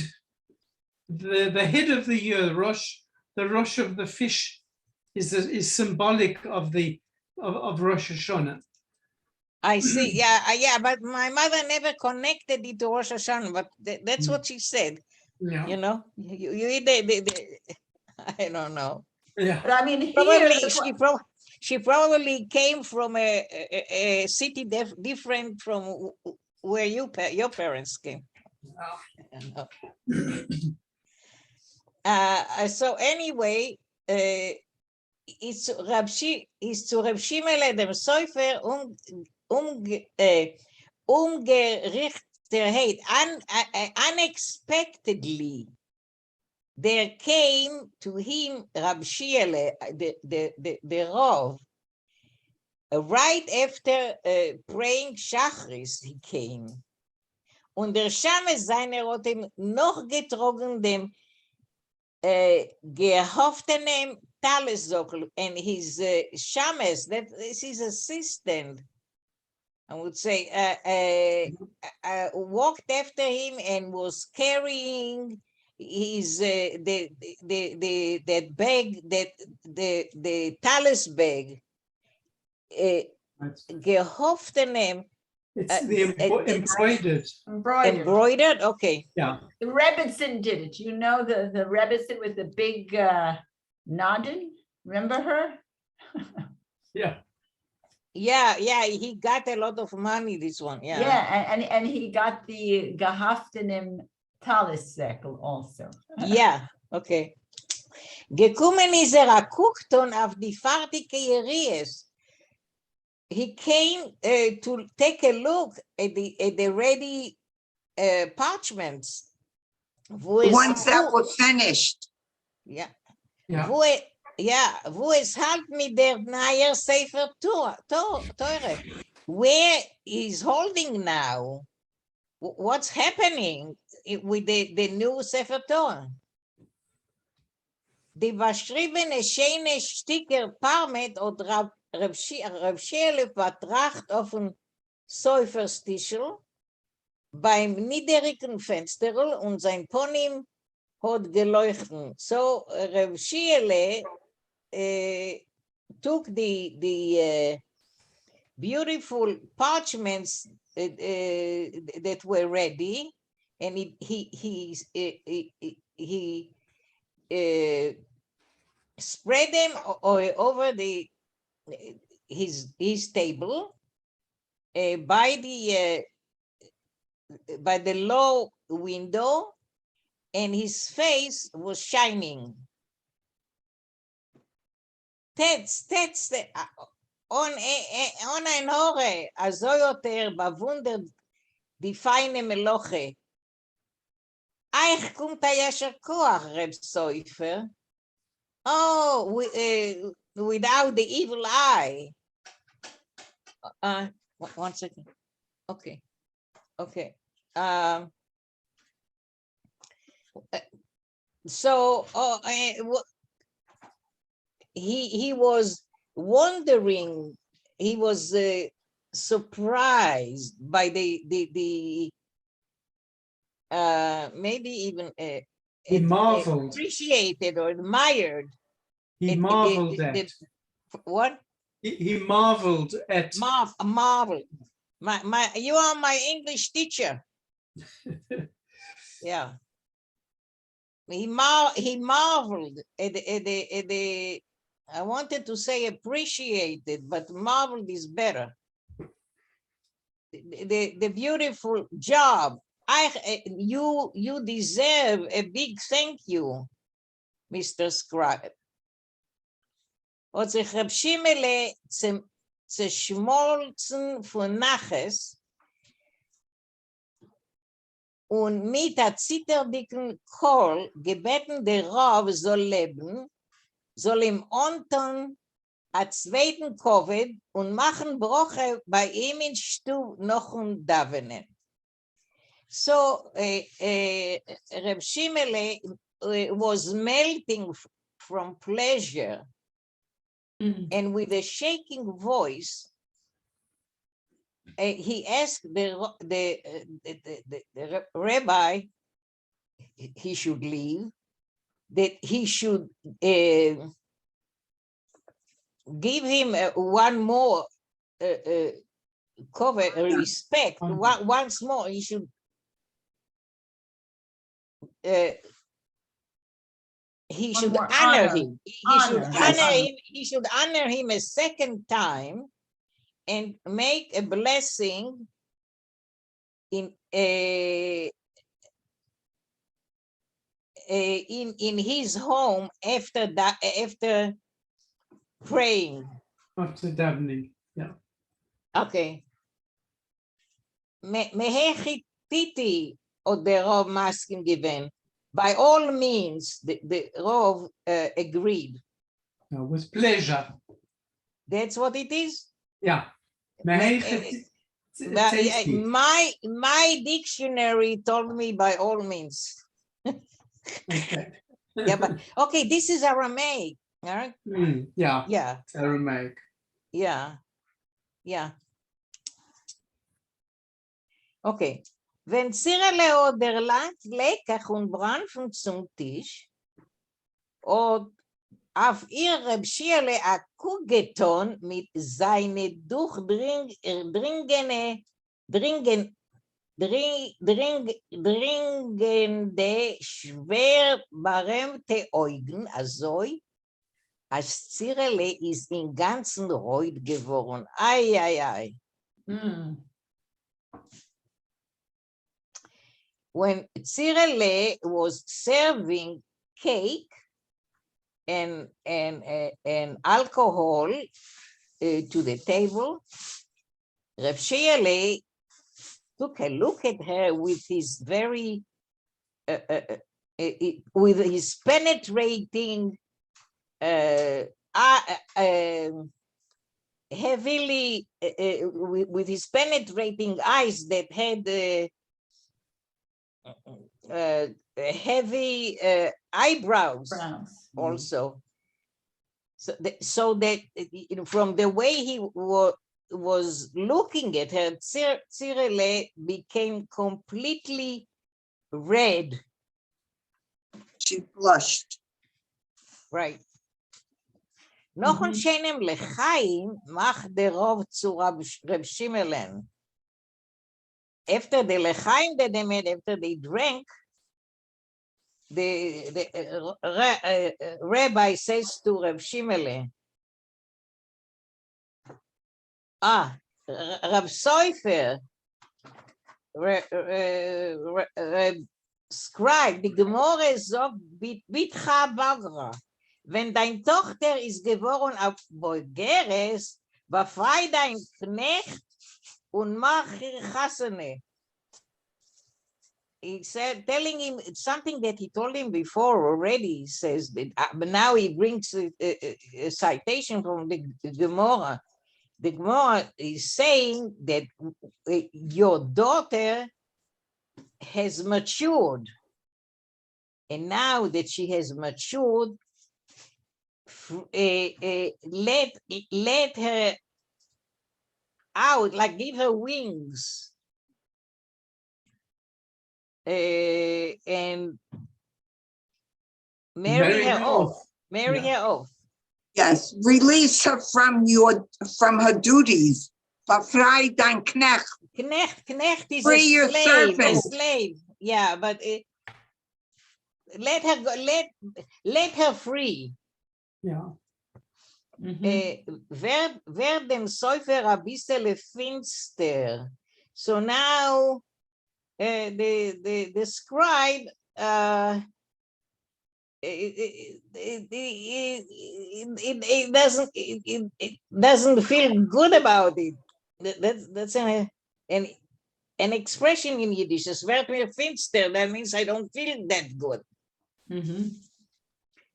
the head of the year. The Rosh of the fish is symbolic of Rosh Hashanah. I see. Yeah, but my mother never connected it to Rosh Hashanah, but that's what she said. Yeah. You know, you eat I don't know. Yeah. But I mean, here, Probably she probably came from a city different from where your parents came. So anyway, it's to Reb Shimele dem Sofer umgerichtet unexpectedly. There came to him Rab Shimele, the Rav, right after praying Shachris, he came. Und der Shames seiner hat ihm noch getrogen dem gehofftenem Talesockel, and his Shames, that is his assistant, I would say, walked after him and was carrying his that bag, the talus bag, gehofftenem. It's the embroidered. Okay. Yeah. the Rebbitzin did it. You know the Rebbitzin with the big noddin. Remember her? Yeah. Yeah, he got a lot of money, this one. Yeah, and he got the Gehaftenim Talis Zekel also. Yeah, okay. Gekommen ist Kukton auf die fertige Jeries. He came to take a look at the ready parchments. The ones that were finished. Yeah. Yeah. Wo es halt mit der neue Sefer Teure. Where he's holding now? What's happening with the new Sefer Torah? Die beschriebene schöne Sticker Parmet oder Reb Shele betracht auf dem Säuferstischel beim niedrigen Fenster und sein Ponym hat geleuchtet. So Reb Shele took the beautiful parchments that were ready, and he spread them over his table by the low window, and his face was shining. That's on ein Hore, also yoter bewundert die feine Meloche. Eich kommt a yasher koach, Reb Soifer. Oh, without the evil eye. 1 second. Okay. So he was wondering. He was surprised by the maybe even he marveled. appreciated or admired. He marveled at What? He marveled at. Marvel. You are my English teacher. Yeah. He marveled at the I wanted to say appreciated, but marveled is better. The beautiful job. You deserve a big thank you, Mr. Scribe. Und sich Reb Shimele zerschmolzen von Naches und mit der zitterdicken Kohl gebeten der Rav soll leben, soll ihm unten a zweiten Covid und machen Broche bei ihm in Stub noch davenen. So Reb Shimele was melting from pleasure. And with a shaking voice, he asked the rabbi he should leave, that he should give him one more cover respect. Once more, he should honor him. He should honor him a second time and make a blessing in his home after that, after praying. After davening, yeah. Okay. Mehechititi or the Rav masking given. By all means, the Rav agreed. With pleasure. That's what it is? Yeah. My dictionary told me by all means. Okay. Yeah, but okay, this is Aramaic. All right? Yeah. Yeah. Aramaic. Yeah. Yeah. Okay. Wenn Zirele oder Land leckach und Branfen zum Tisch, und auf ihr Rebschiele a Kugeton mit seine dringende, schwer beremte Augen, azoi, als Zirele ist in ganzen Reut geworden. Ai, ai, ai. When Zirele was serving cake and alcohol to the table, Reb Shirley took a look at her with his very, with his penetrating, heavily, with his penetrating eyes that had heavy eyebrows also. So that from the way he was looking at her, Cirele became completely red. She blushed. Right. Noch ein schönem Lechaim macht der Rav zu Reb Shimelen. After the Lechaim that they made, after they drank, the rabbi says to Reb Shimele, Rab Soifer, Scribe, die Gemore so bitcha bagra. Wenn dein Tochter ist geworden auf Bogeres, befrei dein Knecht und mach ihr Chasene. He said, telling him something that he told him before already. He says, but now he brings a citation from the Gemara. The Gemara is saying that your daughter has matured. And now that she has matured, let her out, like give her wings. And marry her off. Marry her off. Yes, release her from her duties. Befrei dein Knecht. Knecht is Free your a slave, servant. Yeah, but let her go, let her free. Yeah. Werd dem Säufer a bissel finster. So now the scribe it doesn't feel good about it. That's an expression in Yiddish. Es werd mir finster. That means I don't feel that good.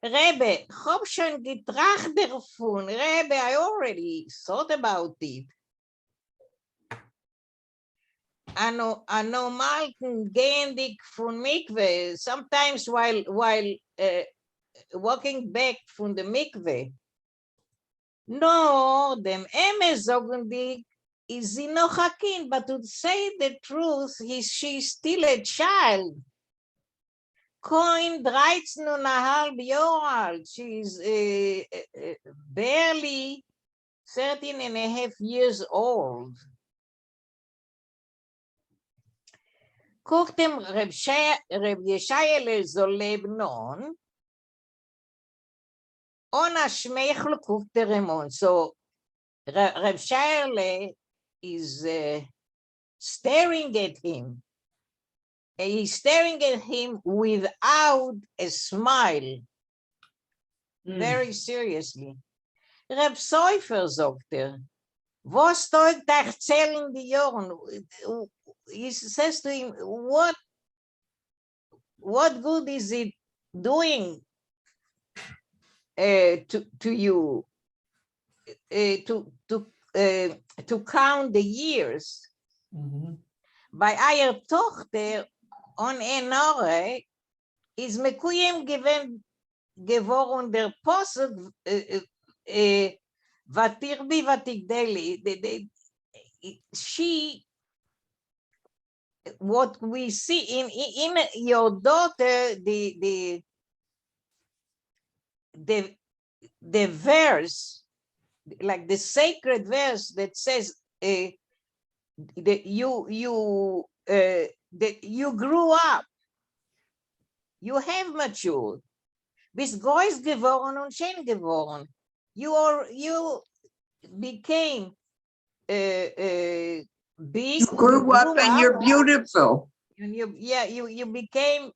Rebbe, hab schon getracht davon. Rebbe, I already thought about it. Ano malken gendik von mikve. Sometimes while walking back from the mikve. No, dem emes sagen die, is sie noch a kind, but to say the truth, she's still a child. Coin 13,5 Jahre old. She's barely 13.5 years old. Guckt dem Reb Yeshayel soll Lebnon, on a Schmeichel guckt der Remon. So Reb Yeshayel is staring at him. He's staring at him without a smile, very seriously. Reb Säufer sagt was teugt euch zählen die Jahren? He says to him, what good is it doing to you to count the years? Bei eier Tochter on Enore is mekuyem geworden der Posuk vatirbi vatigdeli. She, what we see in your daughter, the verse, like the sacred verse that says that you grew up, you have matured. Bist groß geworden und schön geworden. You became big. You grew up and you're beautiful. And you became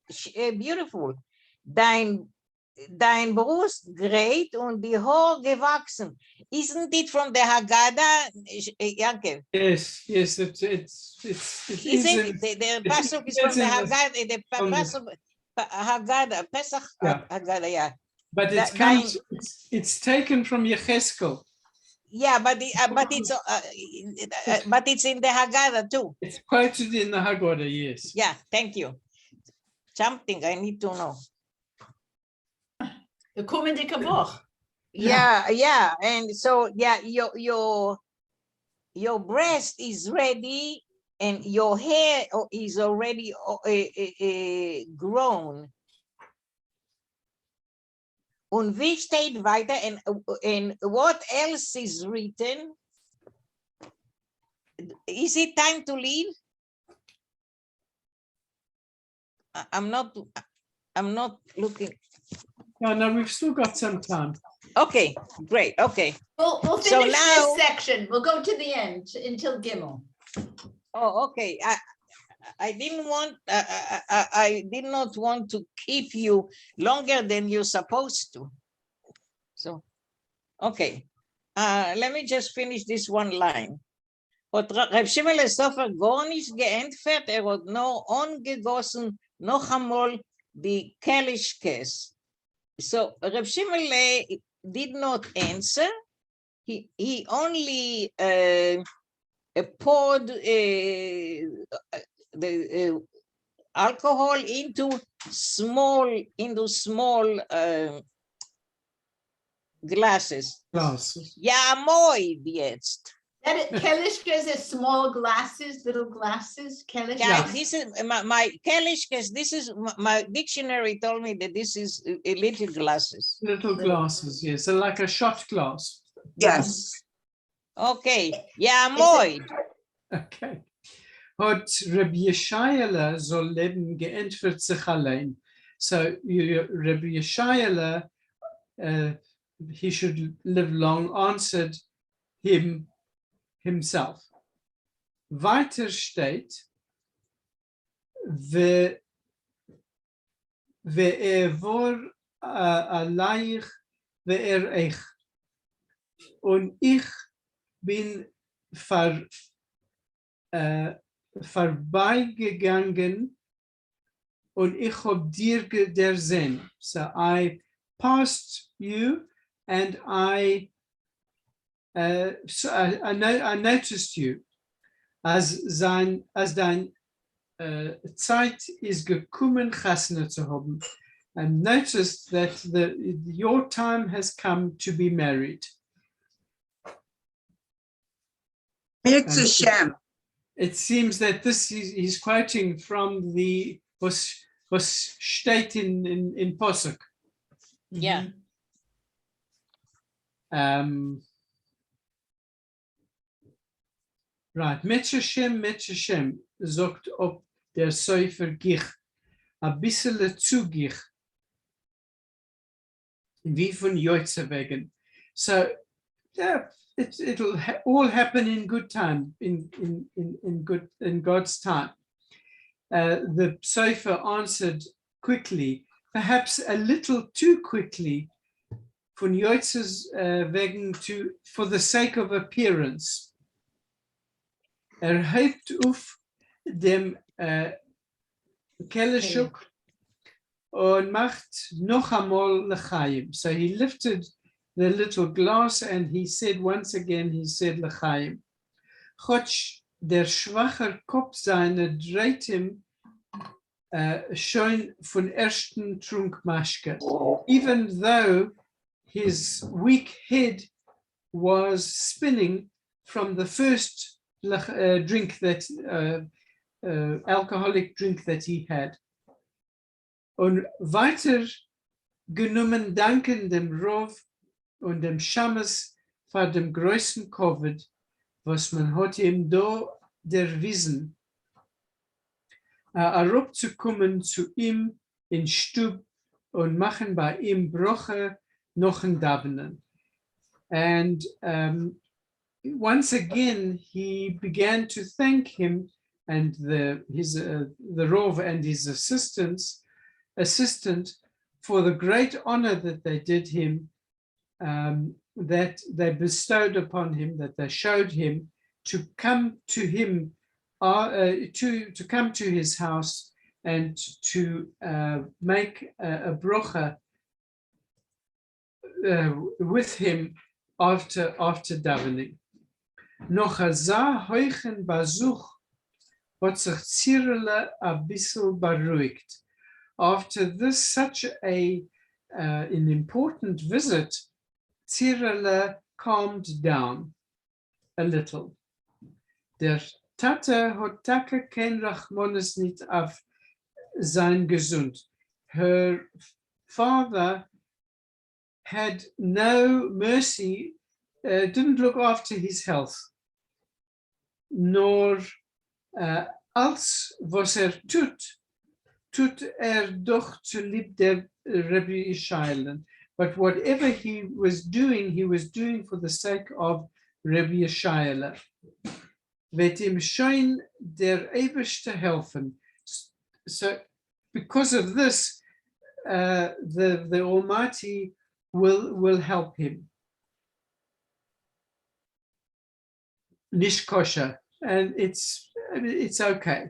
beautiful. Dein Brust great und die Haar gewachsen. Isn't it from the Haggadah, Yankev? Yes, it Isn't it? The Pasuk is from the Haggadah, the Pasuk Haggadah, Pesach Haggadah, yeah. But it's taken from Yecheskel. Yeah, but it's in the Haggadah too. It's quoted in the Haggadah, yes. Yeah, thank you. Something I need to know. The kommende Woche. Yeah, and so your breast is ready, and your hair is already grown. Und wie steht weiter, and what else is written? Is it time to leave? I'm not looking. No, we've still got some time. Okay, great. Okay. We'll finish this section. We'll go to the end until Gimel. Oh, okay. I did not want to keep you longer than you're supposed to. So, okay. Let me just finish this one line. Hat Reb Shimele Sofer gar nicht geentfert, hat nur angegossen, noch einmal die Kellischkes. So Reb Shimele did not answer. He only poured the alcohol into small glasses. Ja, moi jetzt. Kelishkas is small glasses, little glasses. Kelishkas. Yeah, this is my Kelishkas. This is my dictionary told me that this is little glasses. Little glasses, yes. So like a shot glass. Yes. Okay. Yeah, Moid. Okay. Hat Rabbi Yeshayala soll leben geantwortet sich allein. So Rabbi Yeshayala, he should live long, answered himself. Weiter steht, war allein ich. Und ich bin vorbeigegangen und ich hab dir gesehen. So I passed you and I noticed you. As dein Zeit ist gekommen, Chasna zu haben. And noticed that your time has come to be married. It's a sham. It seems that this is quoting from the was steht in Posuk. Yeah. Right. Met Hashem, sagt ob der Sefer Gich, a bissele zu Gich, wie von Joitze wegen. So, yeah, it'll all happen in good time, in God's time. The Sefer answered quickly, perhaps a little too quickly, von Joitze's wegen for the sake of appearance. Hebt auf dem Keleshuk und macht noch einmal l'chaim. So he lifted the little glass and he said once again, he said l'chaim. Chotsch der schwacher Kopf seine dreht ihm schon von ersten Trunkmaschke. Even though his weak head was spinning from the first drink that alcoholic drink that he had. Und weiter genommen danken dem Rov und dem Shammes für dem größten Covid, was man hat ihm da derwiesen, herabzukommen zu ihm in Stub und machen bei ihm Broche noch ein Davenen. And once again, he began to thank him and the Rov and his assistant for the great honor that they did him, that they bestowed upon him, that they showed him to come to him, to come to his house and to make a brocha with him after davening. Noch a za heuchen Besuch hat sich Zirle a bissel beruhigt. After this such an important visit, Zirle calmed down a little. Der Tate hat Take kein Rachmones nicht auf sein Gesund. Her father had no mercy, didn't look after his health, nor als was tut doch zu lieb der Rabbi Yeshayla. But whatever he was doing for the sake of Rabbi Yeshayla. Wird ihm schon der Eberste helfen. So because of this, the Almighty will help him. Nicht kosher, and it's okay.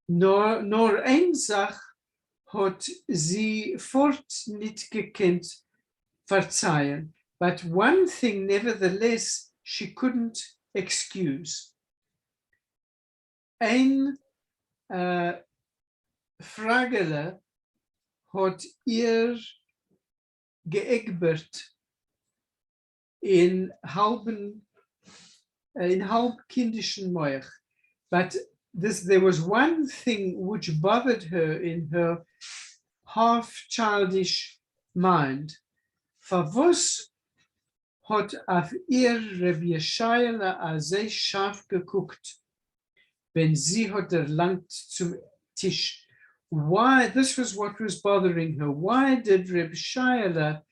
Nur eine Sache hat sie fort nicht gekannt verzeihen, but one thing nevertheless she couldn't excuse. Ein Fragele hat ihr geegbert in halben in halb kindischen Moich. But there was one thing which bothered her in her half childish mind. Verwus hat auf ihr Reb Yeshayla azay scharf geguckt, wenn sie hat erlangt zum Tisch. Why? This was what was bothering her. Why did Reb Yeshayla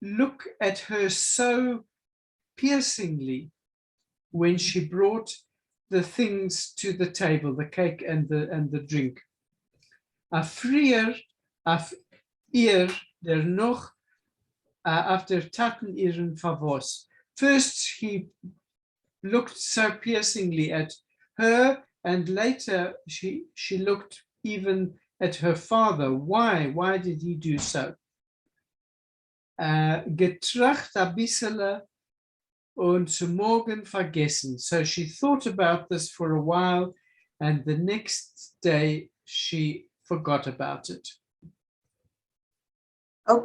look at her so piercingly when she brought the things to the table, the cake and the drink? Afrier, af ihr der noch after Taten ihren Favos. First, he looked so piercingly at her, and later she looked even at her father. Why? Why did he do so? Getracht a bissele und zu morgen vergessen. So she thought about this for a while, and the next day she forgot about it.